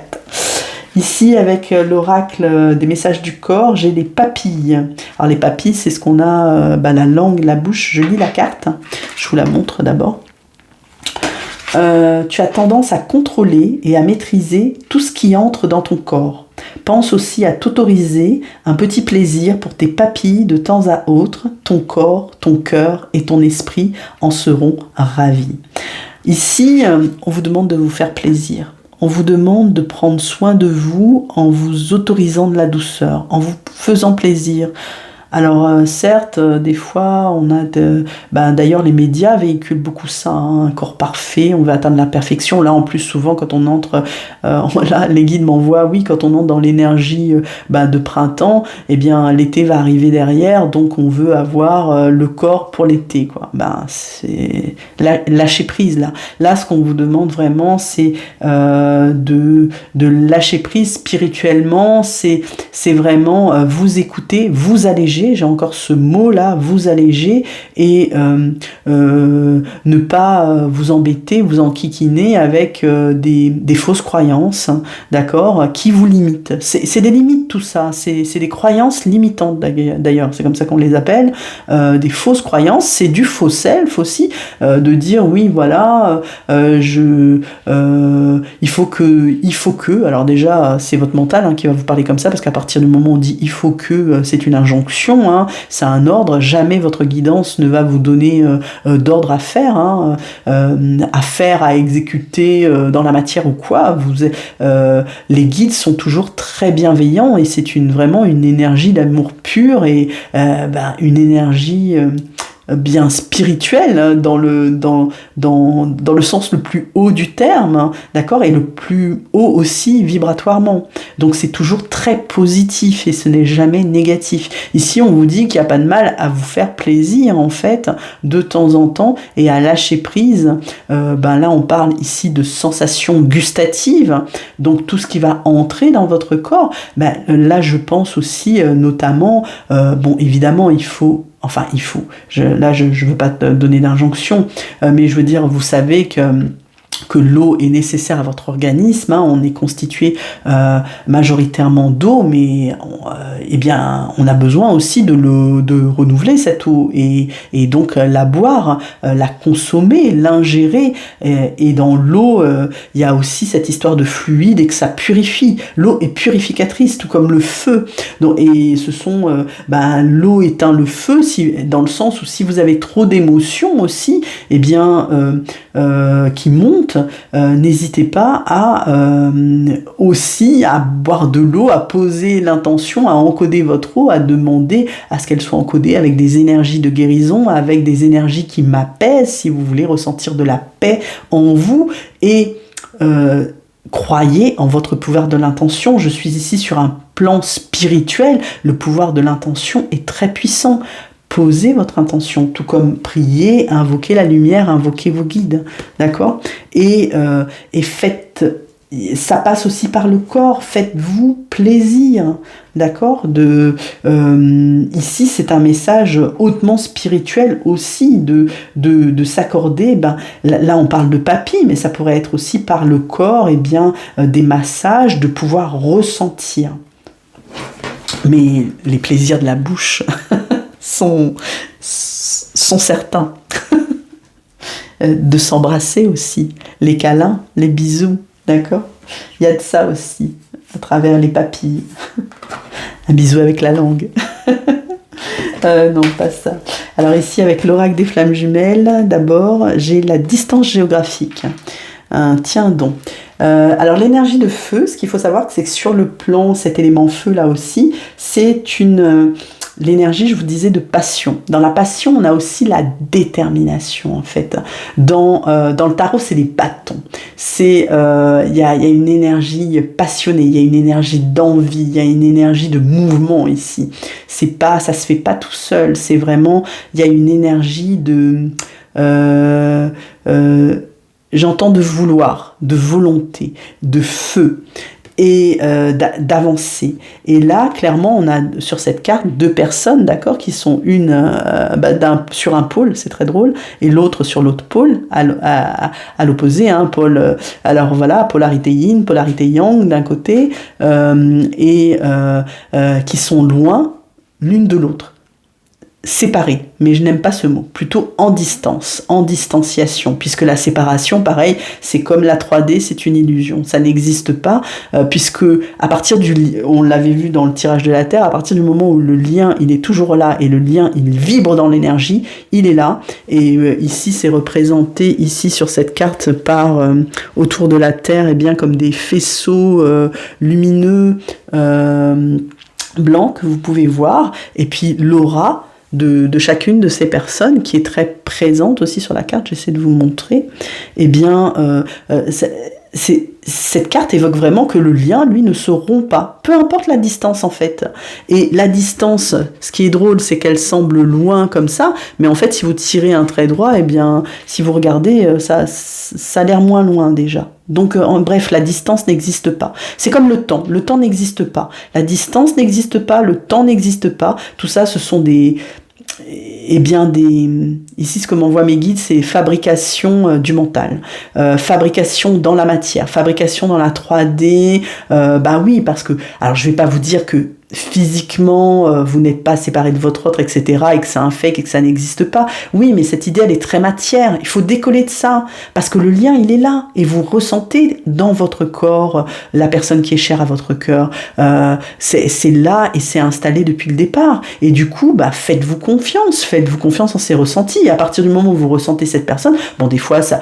Ici, avec l'oracle des messages du corps, j'ai les papilles. Alors, les papilles, c'est ce qu'on a, la langue, la bouche. Je lis la carte. Je vous la montre d'abord. Tu as tendance à contrôler et à maîtriser tout ce qui entre dans ton corps. Pense aussi à t'autoriser un petit plaisir pour tes papilles de temps à autre. Ton corps, ton cœur et ton esprit en seront ravis. Ici, on vous demande de vous faire plaisir. On vous demande de prendre soin de vous en vous autorisant de la douceur, en vous faisant plaisir. Alors certes, des fois, on a d'ailleurs les médias véhiculent beaucoup ça, un corps parfait, on veut atteindre la perfection. Là, en plus, souvent, quand on entre, là, les guides m'envoient, oui, quand on entre dans l'énergie de printemps, eh bien, l'été va arriver derrière, donc on veut avoir le corps pour l'été, quoi. C'est lâcher prise, là. Là, ce qu'on vous demande vraiment, c'est de lâcher prise spirituellement, c'est vraiment vous écouter, vous alléger. J'ai encore ce mot-là, vous alléger, et ne pas vous embêter, vous enquiquiner avec des fausses croyances, d'accord, qui vous limitent. C'est des limites tout ça, c'est des croyances limitantes d'ailleurs, c'est comme ça qu'on les appelle, des fausses croyances, c'est du faux self aussi, de dire oui voilà, il faut que, alors déjà c'est votre mental qui va vous parler comme ça, parce qu'à partir du moment où on dit il faut que, c'est une injonction, c'est un ordre, jamais votre guidance ne va vous donner d'ordre à faire, à exécuter dans la matière ou quoi. Les guides sont toujours très bienveillants, et c'est vraiment une énergie d'amour pur, et une énergie bien spirituel dans le sens le plus haut du terme, d'accord, et le plus haut aussi vibratoirement. Donc c'est toujours très positif et ce n'est jamais négatif. Ici on vous dit qu'il n'y a pas de mal à vous faire plaisir en fait de temps en temps et à lâcher prise. Là on parle ici de sensations gustatives, donc tout ce qui va entrer dans votre corps. Là je pense aussi notamment, évidemment il faut enfin il faut, je veux pas te donner d'injonction, mais je veux dire, vous savez que l'eau est nécessaire à votre organisme, hein, on est constitué majoritairement d'eau, mais eh bien, on a besoin aussi de renouveler cette eau, et donc la boire, la consommer, l'ingérer, et dans l'eau, il y a aussi cette histoire de fluide et que ça purifie. L'eau est purificatrice, tout comme le feu. Donc, et ce sont, l'eau éteint le feu, dans le sens où si vous avez trop d'émotions aussi, eh bien, qui montent, n'hésitez pas aussi à boire de l'eau, à poser l'intention, à encoder votre eau, à demander à ce qu'elle soit encodée avec des énergies de guérison, avec des énergies qui m'apaisent, si vous voulez ressentir de la paix en vous, et croyez en votre pouvoir de l'intention. Je suis ici sur un plan spirituel, le pouvoir de l'intention est très puissant. Posez votre intention, tout comme prier, invoquer la lumière, invoquer vos guides, d'accord ? Et faites, ça passe aussi par le corps, faites-vous plaisir, d'accord ? Ici, c'est un message hautement spirituel aussi, de s'accorder, là on parle de papy, mais ça pourrait être aussi par le corps, des massages, de pouvoir ressentir. Mais les plaisirs de la bouche... sont certains. De s'embrasser aussi, les câlins, les bisous, d'accord ? Il y a de ça aussi, à travers les papilles. Un bisou avec la langue. Non, pas ça. Alors ici, avec l'oracle des flammes jumelles, d'abord, j'ai la distance géographique. Tiens donc. Alors l'énergie de feu, ce qu'il faut savoir, c'est que sur le plan, cet élément feu là aussi, c'est l'énergie, je vous disais, de passion. Dans la passion, on a aussi la détermination, en fait. Dans le tarot, c'est les bâtons. Il y a une énergie passionnée, il y a une énergie d'envie, il y a une énergie de mouvement ici. Ça se fait pas tout seul. C'est vraiment, il y a une énergie de... j'entends de vouloir, de volonté, de feu, et d'avancer. Et là, clairement, on a sur cette carte 2 personnes, d'accord, qui sont une sur un pôle, c'est très drôle, et l'autre sur l'autre pôle, à l'opposé, hein, pôle. Alors voilà, polarité yin, polarité yang d'un côté, qui sont loin l'une de l'autre. Séparés, mais je n'aime pas ce mot, plutôt en distance, en distanciation, puisque la séparation, pareil, c'est comme la 3D, c'est une illusion, ça n'existe pas, puisque à partir on l'avait vu dans le tirage de la Terre, à partir du moment où le lien, il est toujours là, et le lien, il vibre dans l'énergie, il est là, et ici, c'est représenté, ici, sur cette carte, par, autour de la Terre, bien comme des faisceaux lumineux, blancs, que vous pouvez voir, et puis l'aura, de chacune de ces personnes, qui est très présente aussi sur la carte, j'essaie de vous montrer, cette carte évoque vraiment que le lien, lui, ne se rompt pas, peu importe la distance en fait. Et la distance, ce qui est drôle, c'est qu'elle semble loin comme ça, mais en fait, si vous tirez un trait droit, si vous regardez, ça a l'air moins loin déjà. Donc, bref, la distance n'existe pas. C'est comme le temps n'existe pas. La distance n'existe pas, le temps n'existe pas. Tout ça, ce sont ici ce que m'envoient mes guides, c'est fabrication du mental, fabrication dans la matière, fabrication dans la 3D, oui, parce que, alors je vais pas vous dire que physiquement, vous n'êtes pas séparé de votre autre, etc., et que c'est un fake et que ça n'existe pas. Oui, mais cette idée, elle est très matière. Il faut décoller de ça, parce que le lien, il est là, et vous ressentez dans votre corps la personne qui est chère à votre cœur. C'est là, et c'est installé depuis le départ. Et du coup, faites-vous confiance en ces ressentis. Et à partir du moment où vous ressentez cette personne, des fois, ça,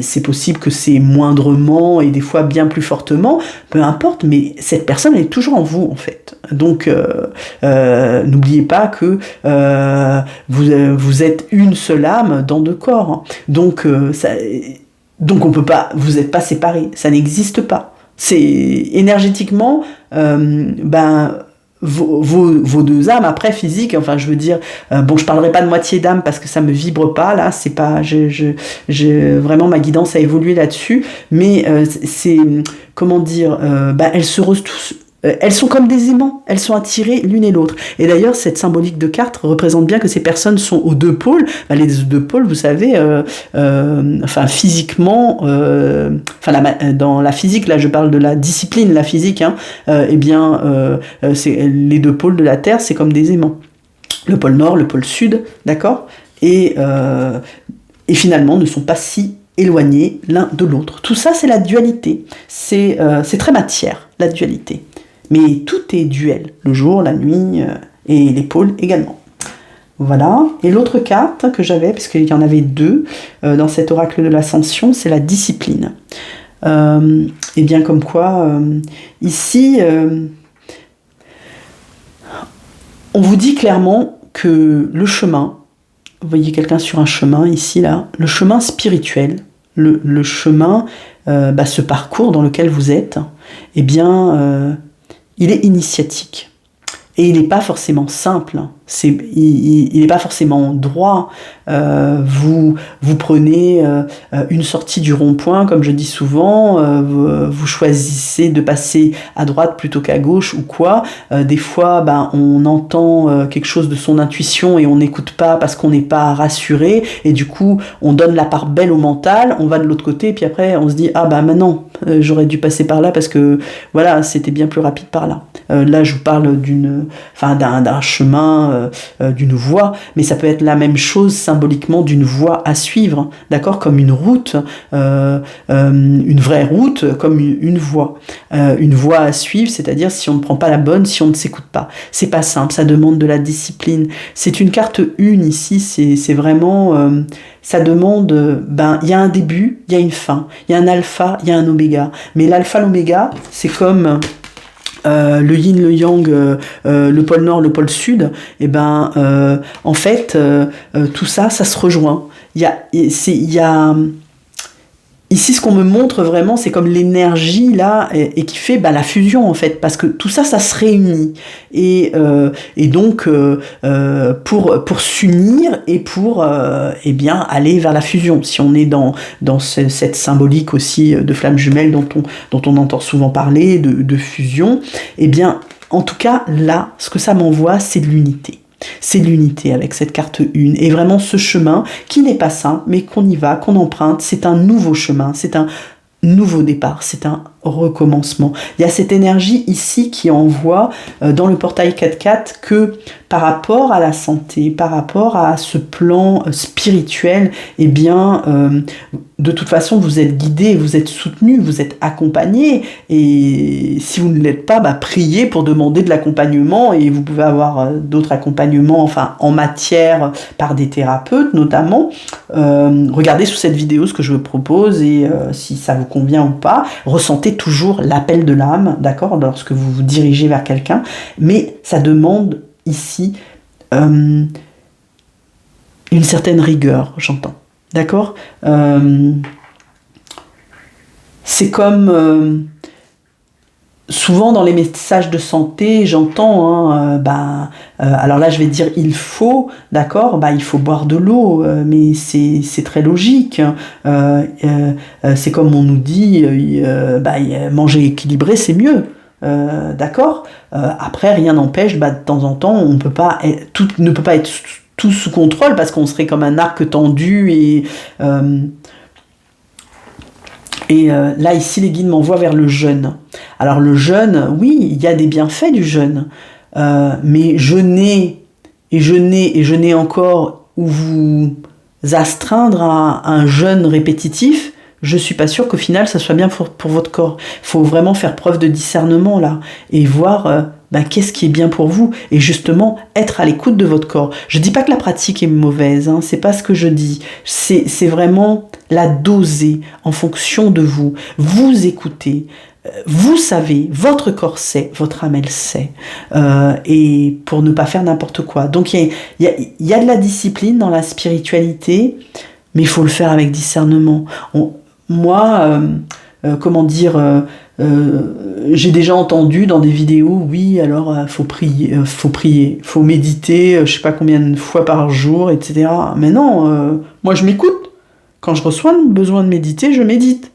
c'est possible que c'est moindrement, et des fois bien plus fortement, peu importe, mais cette personne, elle est toujours en vous, en fait. Donc, n'oubliez pas que vous êtes une seule âme dans 2 corps. Hein. Donc, on peut pas, vous n'êtes pas séparés, ça n'existe pas. C'est énergétiement, vos 2 âmes après physiques, enfin je veux dire, je parlerai pas de moitié d'âme parce que ça me vibre pas là, c'est pas, vraiment ma guidance a évolué là-dessus, mais c'est comment dire, elles se elles sont comme des aimants, elles sont attirées l'une et l'autre. Et d'ailleurs, cette symbolique de carte représente bien que ces personnes sont aux deux pôles. Les deux pôles, vous savez, physiquement, dans la physique, là je parle de la discipline, la physique, les deux pôles de la Terre, c'est comme des aimants. Le pôle Nord, le pôle Sud, d'accord, et finalement ne sont pas si éloignés l'un de l'autre. Tout ça, c'est la dualité. C'est très matière, la dualité. Mais tout est duel, le jour, la nuit, et les pôles également. Voilà. Et l'autre carte que j'avais, puisqu'il y en avait deux dans cet oracle de l'ascension, c'est la discipline. Et bien comme quoi, ici, on vous dit clairement que le chemin, vous voyez quelqu'un sur un chemin ici, là, le chemin spirituel, le chemin, ce parcours dans lequel vous êtes, eh bien, il est initiatique. Et il n'est pas forcément simple, il n'est pas forcément droit. Vous prenez une sortie du rond-point, comme je dis souvent, vous choisissez de passer à droite plutôt qu'à gauche ou quoi. Des fois, on entend quelque chose de son intuition et on n'écoute pas parce qu'on n'est pas rassuré. Et du coup, on donne la part belle au mental, on va de l'autre côté, et puis après, on se dit « Ah maintenant, j'aurais dû passer par là parce que voilà, c'était bien plus rapide par là. » Là, je vous parle d'un chemin, d'une voie, mais ça peut être la même chose symboliquement d'une voie à suivre, d'accord, comme une route, une vraie route, comme une voie à suivre, c'est-à-dire si on ne prend pas la bonne, si on ne s'écoute pas. C'est pas simple, ça demande de la discipline. C'est une carte une ici, c'est vraiment, ça demande, il y a un début, il y a une fin, il y a un alpha, il y a un oméga, mais l'alpha, l'oméga, c'est comme le yin, le yang, le pôle nord, le pôle sud, en fait, tout ça, ça se rejoint. Ici, ce qu'on me montre vraiment, c'est comme l'énergie là, et qui fait la fusion en fait, parce que tout ça, ça se réunit. Et donc, pour s'unir et pour aller vers la fusion. Si on est dans cette symbolique aussi de flammes jumelles dont on entend souvent parler, de fusion, en tout cas, là, ce que ça m'envoie, c'est de l'unité. C'est l'unité avec cette carte 1. Et vraiment ce chemin qui n'est pas simple, mais qu'on y va, qu'on emprunte, c'est un nouveau chemin, c'est un nouveau départ, c'est un recommencement. Il y a cette énergie ici qui envoie dans le portail 4-4 que par rapport à la santé, par rapport à ce plan spirituel, de toute façon vous êtes guidé, vous êtes soutenu, vous êtes accompagné, et si vous ne l'êtes pas, priez pour demander de l'accompagnement, et vous pouvez avoir d'autres accompagnements, en matière par des thérapeutes notamment. Regardez sous cette vidéo ce que je vous propose, et si ça vous convient ou pas, ressentez toujours l'appel de l'âme, d'accord, lorsque vous vous dirigez vers quelqu'un, mais ça demande ici une certaine rigueur, j'entends, d'accord. C'est comme souvent dans les messages de santé, j'entends, alors là je vais dire il faut, d'accord, il faut boire de l'eau, mais c'est très logique. C'est comme on nous dit, manger équilibré c'est mieux. D'accord. Après rien n'empêche, de temps en temps on peut pas tout ne peut pas être tout sous contrôle parce qu'on serait comme un arc tendu et là ici les guides m'envoient vers le jeûne. Alors le jeûne, oui, il y a des bienfaits du jeûne, mais jeûner encore ou vous astreindre à un jeûne répétitif, je suis pas sûre qu'au final ça soit bien pour votre corps. Il faut vraiment faire preuve de discernement là et voir qu'est-ce qui est bien pour vous, et justement être à l'écoute de votre corps. Je dis pas que la pratique est mauvaise, c'est pas ce que je dis, c'est vraiment la doser en fonction de vous. Vous écoutez, vous savez, votre corps sait, votre âme elle sait, et pour ne pas faire n'importe quoi. Donc il y a de la discipline dans la spiritualité, mais il faut le faire avec discernement. J'ai déjà entendu dans des vidéos, oui, alors faut prier, faut méditer, je sais pas combien de fois par jour, etc. Mais non, moi je m'écoute. Quand je reçois le besoin de méditer, je médite.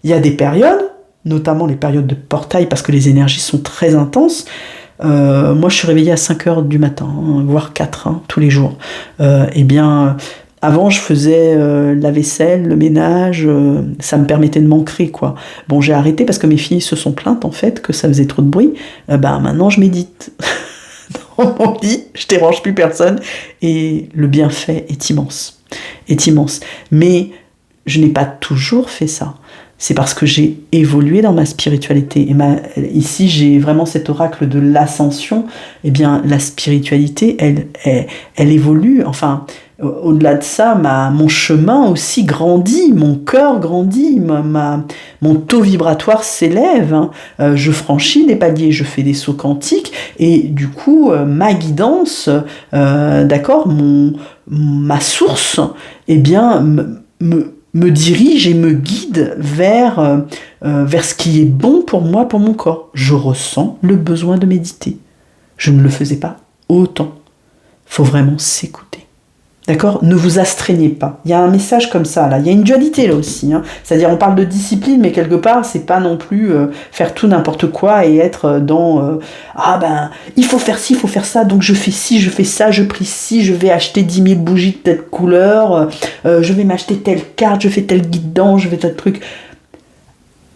Il y a des périodes, notamment les périodes de portail, parce que les énergies sont très intenses. Moi, je suis réveillée à 5 heures du matin, hein, voire 4, hein, tous les jours. Eh bien, avant, je faisais la vaisselle, le ménage, ça me permettait de m'ancrer, quoi. Bon, j'ai arrêté parce que mes filles se sont plaintes, en fait, que ça faisait trop de bruit. Maintenant, je médite. Dans mon lit, je dérange plus personne, et le bienfait est immense. Est immense. Mais je n'ai pas toujours fait ça. C'est parce que j'ai évolué dans ma spiritualité. Ici, j'ai vraiment cet oracle de l'ascension. Eh bien, la spiritualité, elle évolue. Enfin, au-delà de ça, mon chemin aussi grandit, mon cœur grandit, mon taux vibratoire s'élève. Hein. Je franchis des paliers, je fais des sauts quantiques. Et du coup, ma guidance, d'accord, ma source, eh bien, me dirige et me guide vers ce qui est bon pour moi, pour mon corps. Je ressens le besoin de méditer. Je ne le faisais pas autant. Il faut vraiment s'écouter. D'accord ? Ne vous astreignez pas. Il y a un message comme ça, là. Il y a une dualité, là aussi. Hein. C'est-à-dire, on parle de discipline, mais quelque part, c'est pas non plus faire tout n'importe quoi et être dans il faut faire ci, il faut faire ça, donc je fais ci, je fais ça, je prie ci, je vais acheter 10 000 bougies de telle couleur, je vais m'acheter telle carte, je fais tel guidon, je fais tel truc.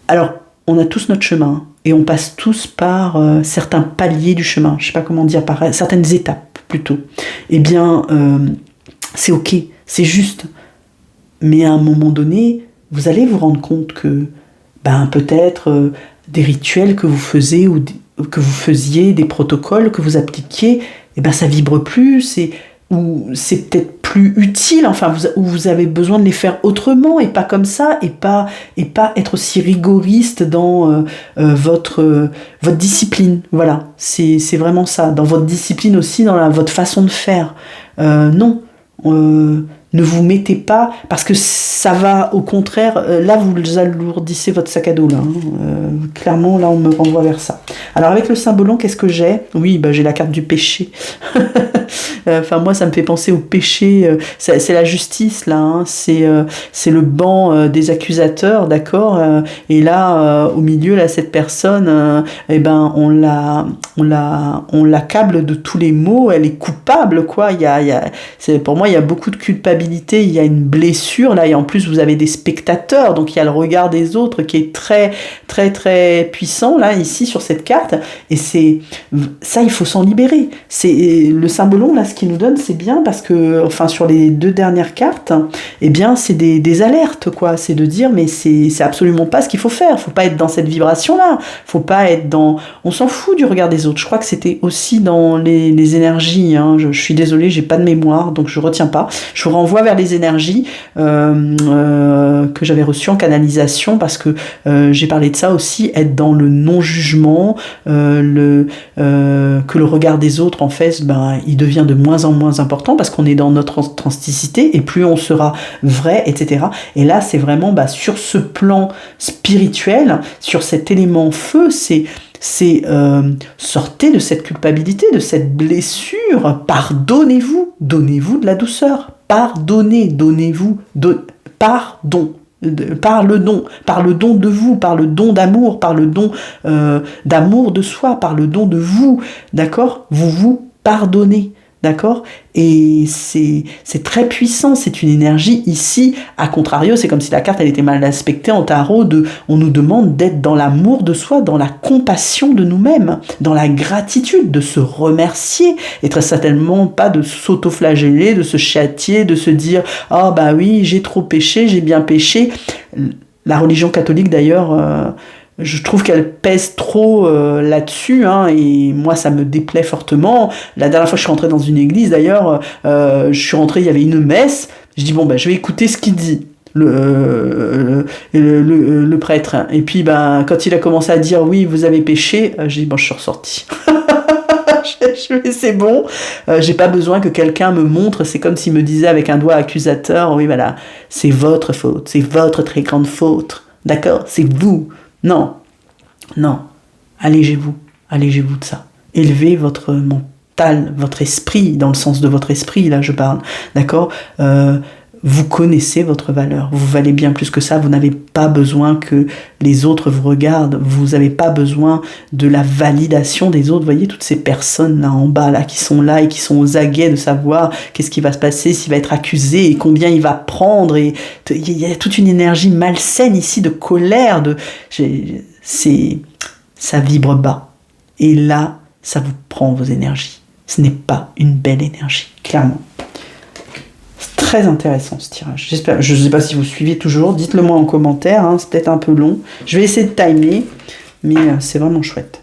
Alors, on a tous notre chemin, et on passe tous par certains paliers du chemin. Je sais pas comment dire, par certaines étapes, plutôt. Eh bien... c'est ok, c'est juste. Mais à un moment donné, vous allez vous rendre compte que peut-être des rituels que vous faisiez que vous faisiez, des protocoles que vous appliquiez, ça vibre plus, ou c'est peut-être plus utile, enfin, vous avez besoin de les faire autrement et pas comme ça, et pas être aussi rigoriste dans votre discipline. Voilà, c'est vraiment ça. Dans votre discipline aussi, dans votre façon de faire. Non. Ne vous mettez pas, parce que ça va au contraire, là vous alourdissez votre sac à dos là, hein. Clairement là on me renvoie vers ça. Alors avec le symbolon, qu'est-ce que j'ai ? Oui, j'ai la carte du péché. Enfin moi ça me fait penser au péché, c'est la justice là, hein. C'est le banc des accusateurs, d'accord, et là au milieu là cette personne, on l'accable de tous les maux, elle est coupable quoi. Pour moi il y a beaucoup de culpabilité, il y a une blessure là, et en plus vous avez des spectateurs, donc il y a le regard des autres qui est très très très puissant là ici sur cette carte, et c'est ça, il faut s'en libérer. C'est le symbolon là, ce qu'il nous donne, c'est bien parce que enfin sur les 2 dernières cartes, c'est des alertes quoi, c'est de dire mais c'est absolument pas ce qu'il faut faire, faut pas être dans cette vibration là, faut pas être dans, on s'en fout du regard des autres. Je crois que c'était aussi dans les énergies, hein. Je suis désolée, j'ai pas de mémoire donc je retiens pas. Je vous renvoie vers les énergies que j'avais reçues en canalisation, parce que j'ai parlé de ça aussi, être dans le non-jugement, que le regard des autres en fait, il devient de moins en moins important parce qu'on est dans notre authenticité, et plus on sera vrai, etc. Et là c'est vraiment sur ce plan spirituel, sur cet élément feu, c'est sortez de cette culpabilité, de cette blessure, pardonnez-vous, donnez-vous de la douceur, pardonnez, donnez-vous, pardon, par le don de vous, par le don d'amour, par le don d'amour de soi, par le don de vous, d'accord, vous pardonnez. D'accord ? Et c'est très puissant, c'est une énergie ici, à contrario, c'est comme si la carte elle était mal aspectée en tarot, on nous demande d'être dans l'amour de soi, dans la compassion de nous-mêmes, dans la gratitude, de se remercier, et très certainement pas de s'auto-flageller, de se châtier, de se dire « Ah oui, j'ai trop péché, j'ai bien péché ». La religion catholique d'ailleurs... je trouve qu'elle pèse trop là-dessus, hein, et moi ça me déplaît fortement. La dernière fois que je suis rentrée dans une église d'ailleurs, je suis rentrée, il y avait une messe, je dis je vais écouter ce qu'il dit, le prêtre, et puis quand il a commencé à dire oui vous avez péché, j'ai dit je suis ressortie. C'est bon, j'ai pas besoin que quelqu'un me montre, c'est comme s'il me disait avec un doigt accusateur, oui voilà, c'est votre faute, c'est votre très grande faute, d'accord, c'est vous. Non, allégez-vous de ça. Élevez votre mental, votre esprit, dans le sens de votre esprit, là je parle, d'accord ? vous connaissez votre valeur, vous valez bien plus que ça, vous n'avez pas besoin que les autres vous regardent, vous n'avez pas besoin de la validation des autres. Vous voyez toutes ces personnes là en bas là qui sont là et qui sont aux aguets de savoir qu'est-ce qui va se passer, s'il va être accusé et combien il va prendre, et il y a toute une énergie malsaine ici de colère, ça vibre bas. Et là, ça vous prend vos énergies. Ce n'est pas une belle énergie, clairement. Très intéressant ce tirage. J'espère, je ne sais pas si vous suivez toujours, dites-le moi en commentaire, hein, c'est peut-être un peu long. Je vais essayer de timer, mais c'est vraiment chouette.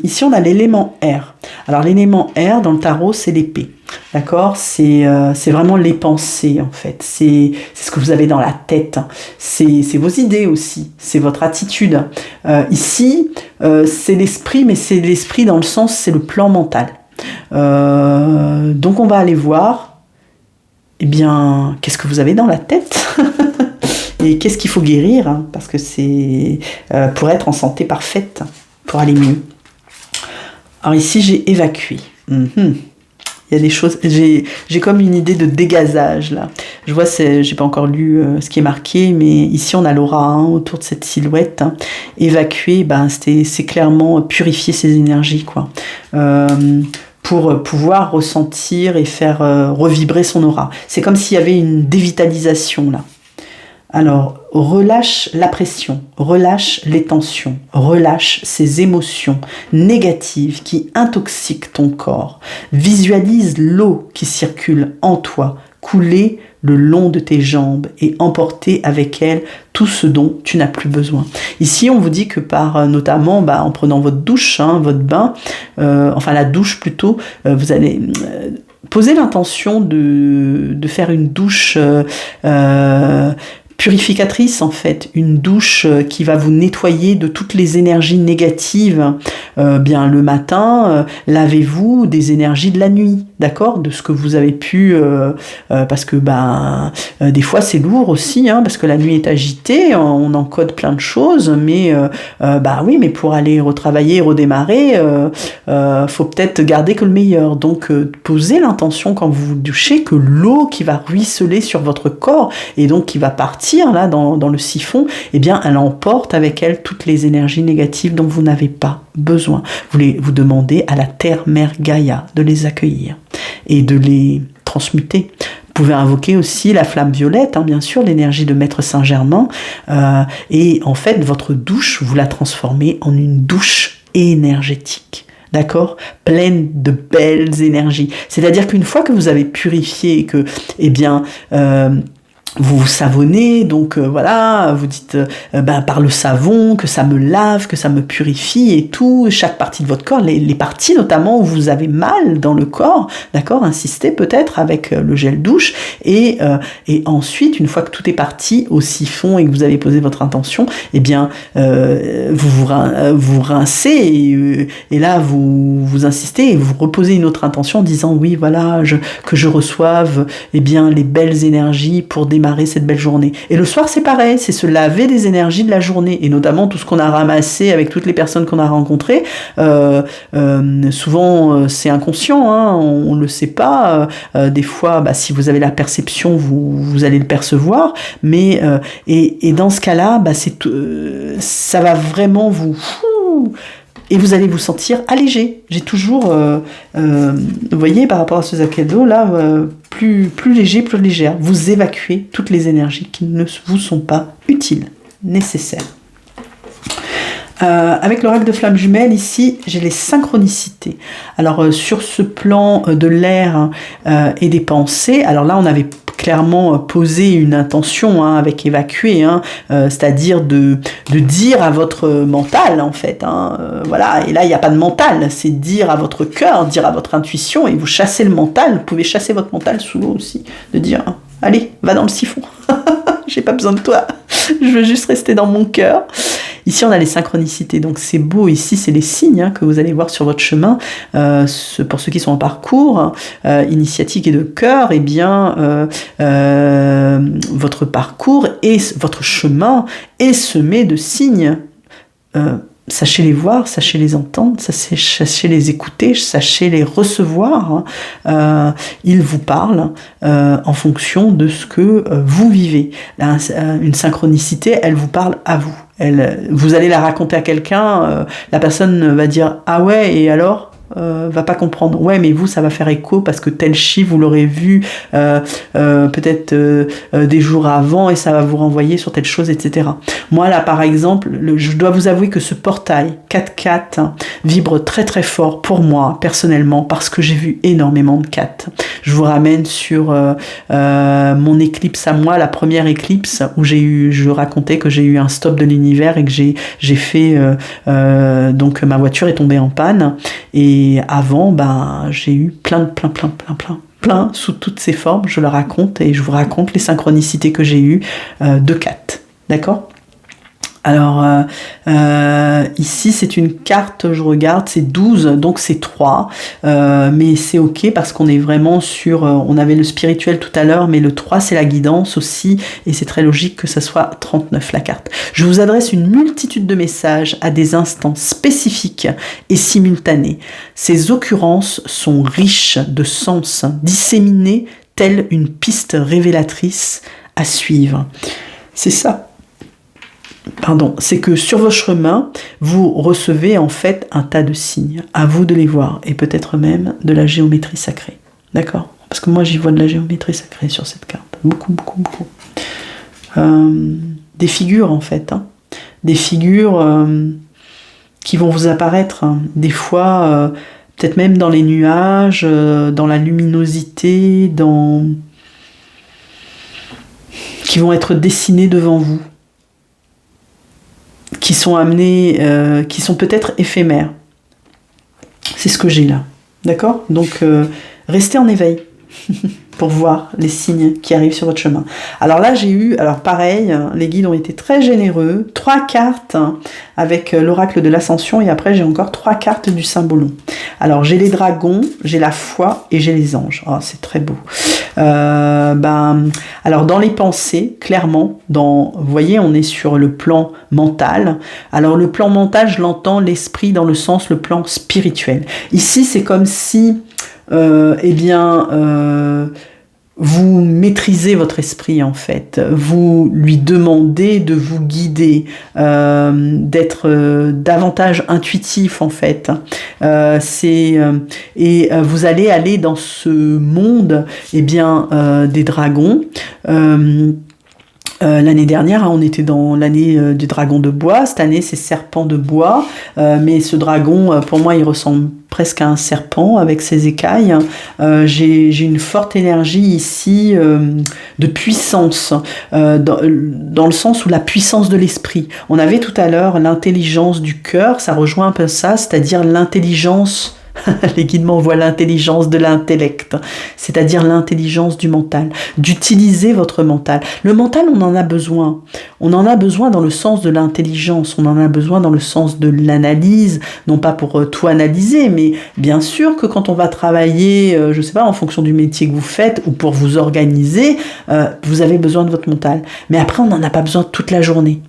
Ici on a l'élément air. Alors l'élément air dans le tarot c'est l'épée. D'accord, c'est vraiment les pensées en fait, c'est ce que vous avez dans la tête, c'est vos idées aussi, c'est votre attitude. Ici, c'est l'esprit, mais c'est l'esprit dans le sens, c'est le plan mental. Donc on va aller voir, eh bien, qu'est-ce que vous avez dans la tête et qu'est-ce qu'il faut guérir, hein, parce que c'est pour être en santé parfaite, pour aller mieux. Alors ici, j'ai évacué. Il y a des choses, j'ai comme une idée de dégazage là. Je vois, j'ai pas encore lu ce qui est marqué, mais ici on a l'aura hein, autour de cette silhouette. Hein. Évacuer, ben, c'est clairement purifier ses énergies, quoi. Pour pouvoir ressentir et faire revibrer son aura. C'est comme s'il y avait une dévitalisation là. Alors, relâche la pression, relâche les tensions, relâche ces émotions négatives qui intoxiquent ton corps. Visualise l'eau qui circule en toi, couler le long de tes jambes et emporter avec elle tout ce dont tu n'as plus besoin. Ici, on vous dit que par, notamment, en prenant votre douche, hein, votre bain, enfin la douche plutôt, vous allez poser l'intention de faire une douche purificatrice en fait, une douche qui va vous nettoyer de toutes les énergies négatives. Bien le matin, lavez-vous des énergies de la nuit, d'accord, de ce que vous avez pu, parce que des fois c'est lourd aussi, hein, parce que la nuit est agitée, on encode plein de choses, mais oui, mais pour aller retravailler, redémarrer, faut peut-être garder que le meilleur. Donc posez l'intention quand vous vous douchez que l'eau qui va ruisseler sur votre corps et donc qui va partir là dans le siphon, eh bien elle emporte avec elle toutes les énergies négatives dont vous n'avez pas besoin. Vous demandez à la terre-mère Gaïa de les accueillir et de les transmuter. Vous pouvez invoquer aussi la flamme violette, hein, bien sûr, l'énergie de Maître Saint-Germain, et en fait votre douche, vous la transformez en une douche énergétique. D'accord, pleine de belles énergies. C'est-à-dire qu'une fois que vous avez purifié et que, vous vous savonnez, donc voilà, vous dites par le savon que ça me lave, que ça me purifie et tout, chaque partie de votre corps, les parties notamment où vous avez mal dans le corps, d'accord, insistez peut-être avec le gel douche et ensuite, une fois que tout est parti au siphon et que vous avez posé votre intention, eh bien vous rincez et là vous insistez et vous reposez une autre intention en disant oui voilà, que je reçoive les belles énergies pour démarrer cette belle journée. Et le soir, c'est pareil, c'est se laver des énergies de la journée, et notamment tout ce qu'on a ramassé avec toutes les personnes qu'on a rencontrées. Souvent, c'est inconscient, hein, on ne le sait pas. Des fois, si vous avez la perception, vous allez le percevoir. Mais et dans ce cas-là, ça va vraiment vous... Et vous allez vous sentir allégé. J'ai toujours, vous voyez, par rapport à ce Zakado, là, plus léger, plus légère. Vous évacuez toutes les énergies qui ne vous sont pas utiles, nécessaires. Avec l'oracle de flamme jumelle, ici, j'ai les synchronicités. Alors, sur ce plan de l'air et des pensées, alors là, on avait clairement poser une intention avec évacuer, c'est-à-dire de dire à votre mental en fait, voilà, et là il n'y a pas de mental, c'est dire à votre cœur, dire à votre intuition, et vous chassez le mental, vous pouvez chasser votre mental sous l'eau aussi, de dire allez, va dans le siphon, j'ai pas besoin de toi, je veux juste rester dans mon cœur. Ici, on a les synchronicités, donc c'est beau. Ici, c'est les signes que vous allez voir sur votre chemin. Pour ceux qui sont en parcours initiatique et de cœur, votre parcours et votre chemin est semé de signes sachez les voir, sachez les entendre, sachez les écouter, sachez les recevoir. Ils vous parlent en fonction de ce que vous vivez. Une synchronicité, elle vous parle à vous. Vous allez la raconter à quelqu'un, la personne va dire « Ah ouais, et alors ?» va pas comprendre. Ouais, mais vous, ça va faire écho parce que tel chiffre, vous l'aurez vu peut-être des jours avant et ça va vous renvoyer sur telle chose, etc. Moi, là, par exemple, je dois vous avouer que ce portail 4-4 vibre très très fort pour moi, personnellement, parce que j'ai vu énormément de 4. Je vous ramène sur mon éclipse à moi, la première éclipse où je racontais que j'ai eu un stop de l'univers et que j'ai fait donc ma voiture est tombée en panne. Et avant, j'ai eu plein sous toutes ces formes. Je le raconte et je vous raconte les synchronicités que j'ai eues de 4. D'accord ? Alors, ici, c'est une carte, je regarde, c'est 12, donc c'est 3. Mais c'est OK parce qu'on est vraiment sur... on avait le spirituel tout à l'heure, mais le 3, c'est la guidance aussi. Et c'est très logique que ça soit 39, la carte. Je vous adresse une multitude de messages à des instants spécifiques et simultanés. Ces occurrences sont riches de sens, disséminées telle une piste révélatrice à suivre. C'est ça. C'est que sur vos chemins, vous recevez en fait un tas de signes. À vous de les voir, et peut-être même de la géométrie sacrée. D'accord ? Parce que moi, j'y vois de la géométrie sacrée sur cette carte. Beaucoup. Des figures, en fait. Des figures qui vont vous apparaître. Des fois, peut-être même dans les nuages, dans la luminosité, qui vont être dessinées devant vous. Qui sont amenés, qui sont peut-être éphémères. C'est ce que j'ai là. D'accord ? Donc, restez en éveil pour voir les signes qui arrivent sur votre chemin. Alors là, j'ai eu, pareil, les guides ont été très généreux. 3 cartes avec l'oracle de l'ascension et après, j'ai encore 3 cartes du Symbolon. Alors, j'ai les dragons, j'ai la foi et j'ai les anges. Oh, c'est très beau. Alors, dans les pensées, clairement, vous voyez, on est sur le plan mental. Alors, le plan mental, je l'entends, l'esprit dans le sens, le plan spirituel. Ici, c'est comme si... vous maîtrisez votre esprit en fait, vous lui demandez de vous guider, d'être davantage intuitif en fait. Vous allez aller dans ce monde des dragons. L'année dernière, on était dans l'année du dragon de bois. Cette année, c'est serpent de bois. Mais ce dragon, pour moi, il ressemble presque à un serpent avec ses écailles. J'ai une forte énergie ici de puissance, dans le sens où la puissance de l'esprit. On avait tout à l'heure l'intelligence du cœur, ça rejoint un peu ça, c'est-à-dire l'intelligence... Les guides m'envoient l'intelligence de l'intellect, c'est-à-dire l'intelligence du mental, d'utiliser votre mental. Le mental, on en a besoin. On en a besoin dans le sens de l'intelligence, on en a besoin dans le sens de l'analyse, non pas pour tout analyser, mais bien sûr que quand on va travailler, je sais pas, en fonction du métier que vous faites ou pour vous organiser, vous avez besoin de votre mental. Mais après, on n'en a pas besoin toute la journée.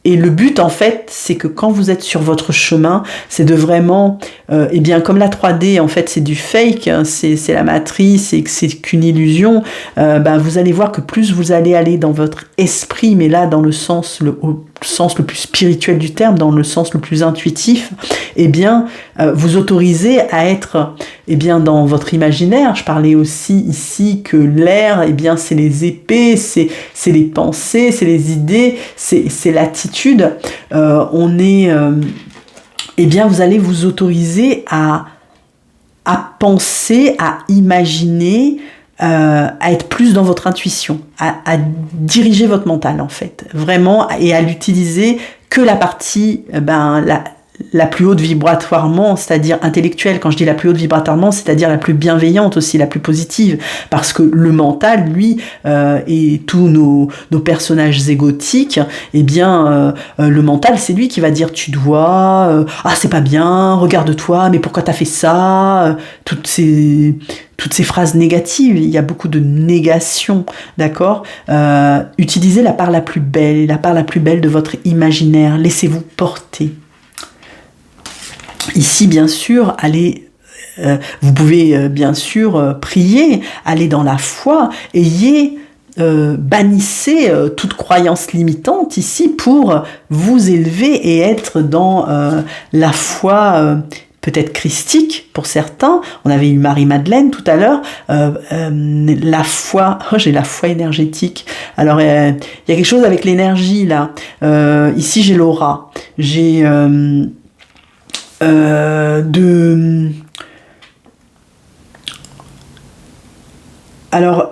Et le but, en fait, c'est que quand vous êtes sur votre chemin, c'est de vraiment, comme la 3D, en fait, c'est du fake, hein, c'est la matrice et que c'est qu'une illusion, vous allez voir que plus vous allez aller dans votre esprit, mais là, dans le sens le plus spirituel du terme, dans le sens le plus intuitif, vous autorisez à être, dans votre imaginaire. Je parlais aussi ici que l'air, c'est les épées, c'est les pensées, c'est les idées, c'est l'attitude. Vous allez vous autoriser à penser, à imaginer, à être plus dans votre intuition, à diriger votre mental en fait, vraiment, et à l'utiliser que la partie, la plus haute vibratoirement, c'est-à-dire intellectuelle. Quand je dis la plus haute vibratoirement, c'est-à-dire la plus bienveillante aussi, la plus positive. Parce que le mental, lui, et tous nos personnages égotiques, le mental, c'est lui qui va dire tu dois, c'est pas bien, regarde-toi, mais pourquoi t'as fait ça, toutes ces toutes ces phrases négatives, il y a beaucoup de négation, d'accord? Utilisez la part la plus belle de votre imaginaire, laissez-vous porter. Ici, bien sûr, vous pouvez bien sûr prier, aller dans la foi, bannissez toute croyance limitante ici pour vous élever et être dans la foi peut-être christique pour certains. On avait eu Marie-Madeleine tout à l'heure. La foi, j'ai la foi énergétique. Alors il y a quelque chose avec l'énergie là. Ici j'ai l'aura. J'ai alors,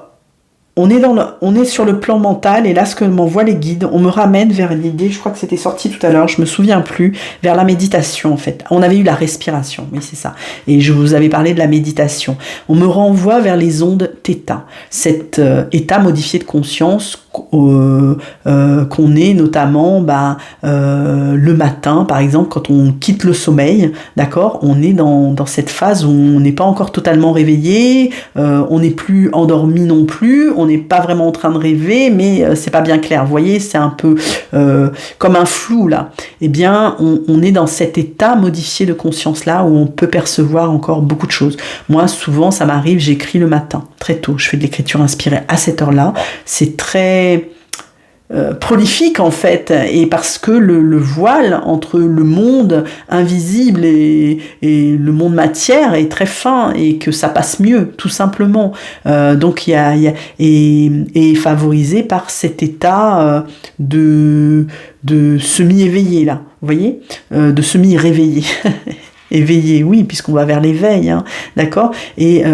on est sur le plan mental, et là, ce que m'envoient les guides, on me ramène vers l'idée, je crois que c'était sorti tout à l'heure, je me souviens plus, vers la méditation, en fait. On avait eu la respiration, oui, c'est ça. Et je vous avais parlé de la méditation. On me renvoie vers les ondes θ, cet état modifié de conscience qu'on est notamment le matin, par exemple, quand on quitte le sommeil, d'accord, on est dans cette phase où on n'est pas encore totalement réveillé, on n'est plus endormi non plus, on n'est pas vraiment en train de rêver, mais c'est pas bien clair, vous voyez, c'est un peu comme un flou là. Eh bien, on est dans cet état modifié de conscience là, où on peut percevoir encore beaucoup de choses. Moi, souvent, ça m'arrive, j'écris le matin, très tôt, je fais de l'écriture inspirée à cette heure-là, c'est très prolifique en fait, et parce que le voile entre le monde invisible et le monde matière est très fin, et que ça passe mieux tout simplement, donc est favorisé par cet état de semi-éveillé là, vous voyez, de semi-réveillé. Éveillé, oui, puisqu'on va vers l'éveil, hein, d'accord, et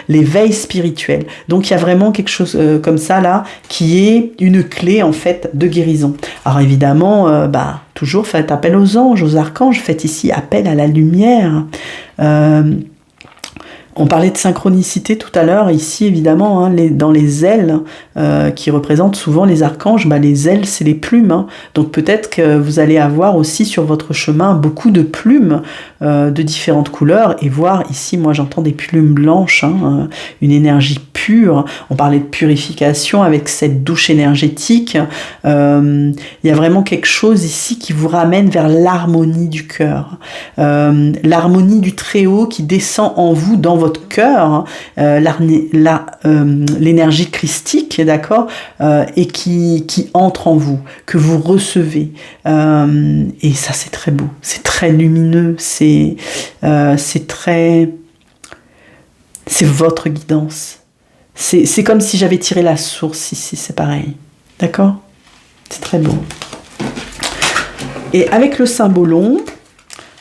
l'éveil spirituel. Donc il y a vraiment quelque chose comme ça là, qui est une clé en fait de guérison. Alors évidemment, toujours faites appel aux anges, aux archanges, faites ici appel à la lumière. On parlait de synchronicité tout à l'heure, ici évidemment, hein, dans les ailes qui représentent souvent les archanges, les ailes c'est les plumes, hein. Donc peut-être que vous allez avoir aussi sur votre chemin beaucoup de plumes de différentes couleurs, et voir ici, moi j'entends des plumes blanches, hein, une énergie pure. On parlait de purification avec cette douche énergétique, il y a vraiment quelque chose ici qui vous ramène vers l'harmonie du cœur, l'harmonie du Très-Haut qui descend en vous, dans votre cœur, l'énergie christique, d'accord, et qui entre en vous, que vous recevez, et ça c'est très beau, c'est très lumineux, c'est votre guidance, c'est comme si j'avais tiré la source ici, c'est pareil, d'accord, c'est très beau. Et avec le symbolon,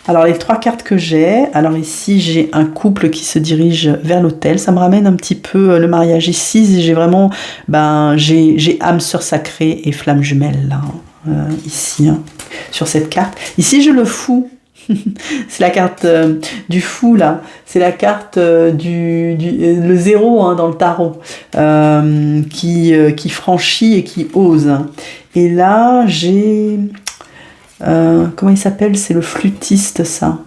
alors les 3 cartes que j'ai, alors ici j'ai un couple qui se dirige vers l'autel, ça me ramène un petit peu le mariage ici, j'ai vraiment, j'ai âme sœur sacrée et flamme jumelle là, ici, hein, sur cette carte. Ici j'ai le fou, c'est la carte du fou là, c'est la carte le 0 hein, dans le tarot, qui franchit et qui ose. Et là j'ai... comment il s'appelle? C'est le flûtiste, ça.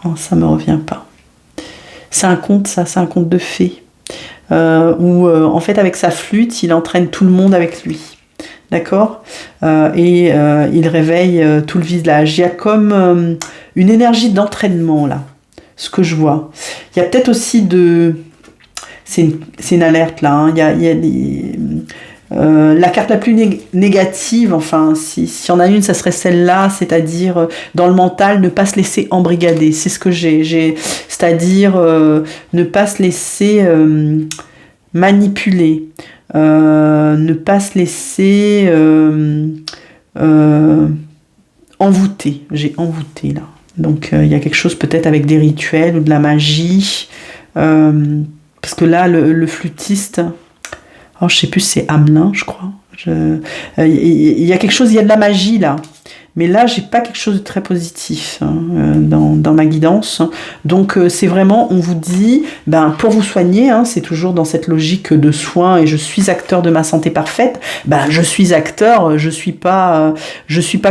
Oh, ça me revient pas. C'est un conte, ça, c'est un conte de fées. Où, en fait, avec sa flûte, il entraîne tout le monde avec lui. D'accord, et il réveille tout le village. Il y a comme une énergie d'entraînement, là, ce que je vois. Il y a peut-être aussi c'est une alerte, là. Hein. Il y a la carte la plus négative, enfin, s'il y en a une, ça serait celle-là, c'est-à-dire, dans le mental, ne pas se laisser embrigader. C'est ce que j'ai, c'est-à-dire, ne pas se laisser manipuler, ne pas se laisser envoûter. J'ai envoûté, là. Donc, il y a quelque chose peut-être avec des rituels ou de la magie, parce que là, le flûtiste... Oh, je sais plus, c'est Hamelin, je crois. Il y a quelque chose, il y a de la magie là. Mais là, j'ai pas quelque chose de très positif dans ma guidance. Donc, c'est vraiment, on vous dit, pour vous soigner, c'est toujours dans cette logique de soins et je suis acteur de ma santé parfaite. Je suis acteur, je suis pas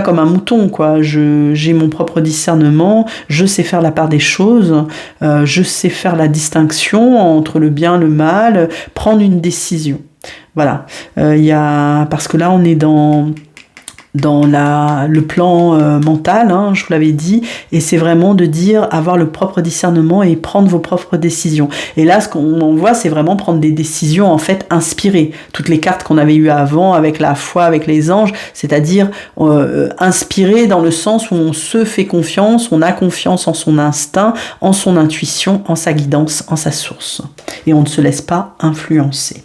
comme un mouton, quoi. J'ai mon propre discernement, je sais faire la part des choses, je sais faire la distinction entre le bien, le mal, prendre une décision. Voilà. Parce que là, on est dans le plan mental, je vous l'avais dit, et c'est vraiment de dire avoir le propre discernement et prendre vos propres décisions. Et là, ce qu'on en voit, c'est vraiment prendre des décisions en fait inspirées. Toutes les cartes qu'on avait eues avant, avec la foi, avec les anges, c'est-à-dire inspirées dans le sens où on se fait confiance, on a confiance en son instinct, en son intuition, en sa guidance, en sa source. Et on ne se laisse pas influencer.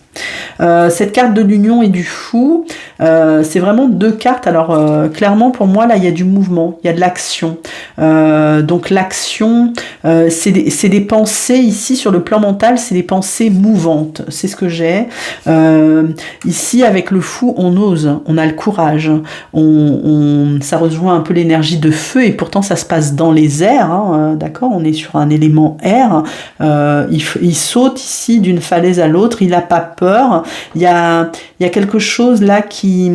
Cette carte de l'union et du fou, c'est vraiment deux cartes. Alors clairement pour moi là il y a du mouvement, il y a de l'action. Donc l'action, c'est des pensées ici sur le plan mental, c'est des pensées mouvantes. C'est ce que j'ai. Ici avec le fou, on ose, on a le courage. Ça rejoint un peu l'énergie de feu et pourtant ça se passe dans les airs. D'accord, on est sur un élément air. Il saute ici d'une falaise à l'autre, il n'a pas peur. Il y a quelque chose là qui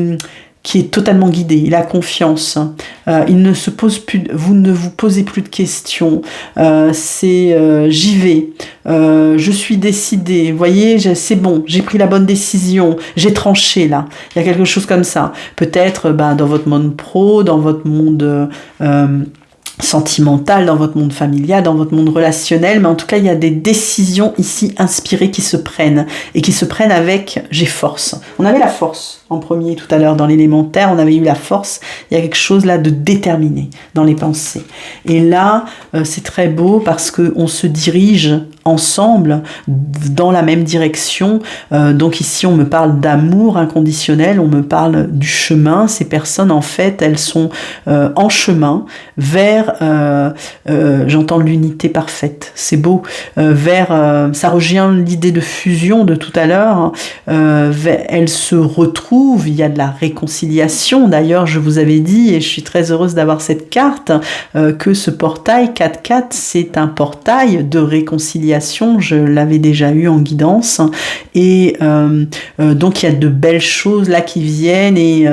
est totalement guidé, il a confiance, il ne se pose plus, vous ne vous posez plus de questions, j'y vais, je suis décidée, vous voyez, c'est bon, j'ai pris la bonne décision, j'ai tranché là, il y a quelque chose comme ça, peut-être dans votre monde pro, dans votre monde sentimental, dans votre monde familial, dans votre monde relationnel, mais en tout cas il y a des décisions ici inspirées qui se prennent et qui se prennent avec j'ai force. On avait la force en premier tout à l'heure dans l'élémentaire, on avait eu la force, il y a quelque chose là de déterminé dans les pensées. Et là c'est très beau parce qu'on se dirige ensemble dans la même direction. Donc ici on me parle d'amour inconditionnel, on me parle du chemin. Ces personnes en fait elles sont en chemin vers j'entends l'unité parfaite, c'est beau, ça rejoint l'idée de fusion de tout à l'heure, elles se retrouvent, il y a de la réconciliation. D'ailleurs je vous avais dit, et je suis très heureuse d'avoir cette carte, que ce portail 4-4 c'est un portail de réconciliation. Je l'avais déjà eu en guidance et donc il y a de belles choses là qui viennent et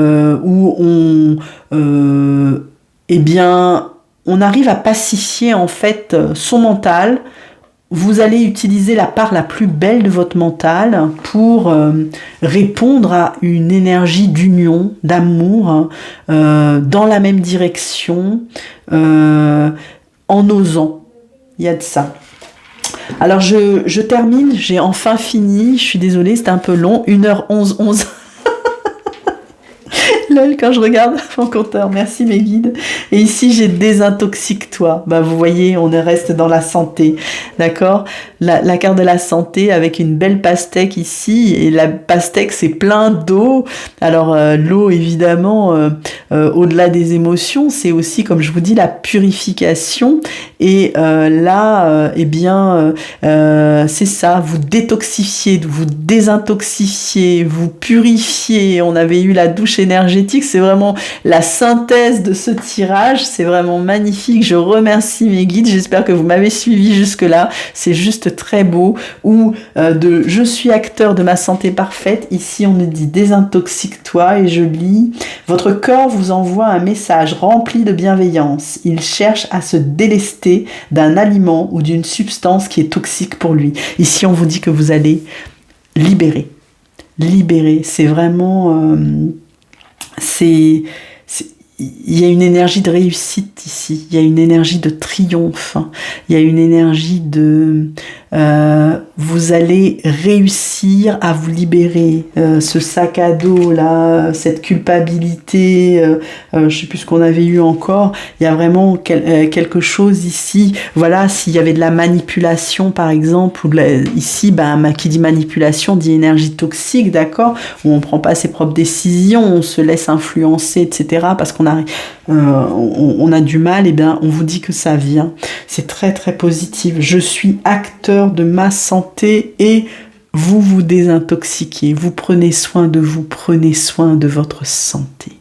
où on arrive à pacifier en fait son mental. Vous allez utiliser la part la plus belle de votre mental pour répondre à une énergie d'union, d'amour, dans la même direction, en osant. Il y a de ça. Alors je termine, j'ai enfin fini, je suis désolée, c'était un peu long, 1h11. Lol, quand je regarde mon compteur, merci mes guides. Et ici j'ai désintoxique-toi. Vous voyez, on reste dans la santé, d'accord, la carte de la santé avec une belle pastèque ici, et la pastèque c'est plein d'eau. Alors l'eau évidemment, au-delà des émotions, c'est aussi comme je vous dis la purification. Et c'est ça, vous détoxifiez, vous désintoxifiez, vous purifiez. On avait eu la douche énergétique, c'est vraiment la synthèse de ce tirage, c'est vraiment magnifique. Je remercie mes guides, j'espère que vous m'avez suivi jusque là, c'est juste très beau. Ou je suis acteur de ma santé parfaite, ici on me dit désintoxique-toi, et je lis: votre corps vous envoie un message rempli de bienveillance, il cherche à se délester d'un aliment ou d'une substance qui est toxique pour lui. Ici on vous dit que vous allez libérer, c'est vraiment il y a une énergie de réussite ici, il y a une énergie de triomphe, il y a une énergie de vous allez réussir à vous libérer, ce sac à dos là, cette culpabilité, je sais plus ce qu'on avait eu encore, il y a vraiment quelque chose ici. Voilà, s'il y avait de la manipulation par exemple, ou ici qui dit manipulation dit énergie toxique, d'accord, où on prend pas ses propres décisions, on se laisse influencer, etc. parce qu'on on a du mal, on vous dit que ça vient. C'est très très positif. Je suis acteur de ma santé et vous vous désintoxiquez. Vous prenez soin de vous, prenez soin de votre santé.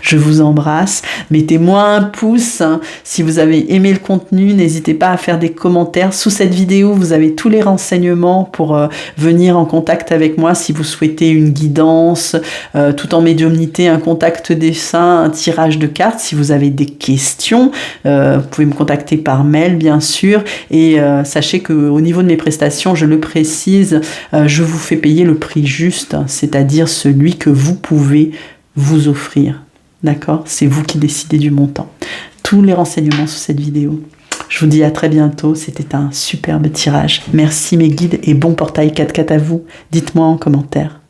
Je vous embrasse. Mettez-moi un pouce hein, si vous avez aimé le contenu. N'hésitez pas à faire des commentaires. Sous cette vidéo, vous avez tous les renseignements pour venir en contact avec moi si vous souhaitez une guidance, tout en médiumnité, un contact dessin, un tirage de cartes. Si vous avez des questions, vous pouvez me contacter par mail, bien sûr. Et sachez qu'au niveau de mes prestations, je le précise, je vous fais payer le prix juste, c'est-à-dire celui que vous pouvez vous offrir. D'accord? C'est vous qui décidez du montant. Tous les renseignements sous cette vidéo. Je vous dis à très bientôt. C'était un superbe tirage. Merci mes guides et bon portail 4x4 à vous. Dites-moi en commentaire.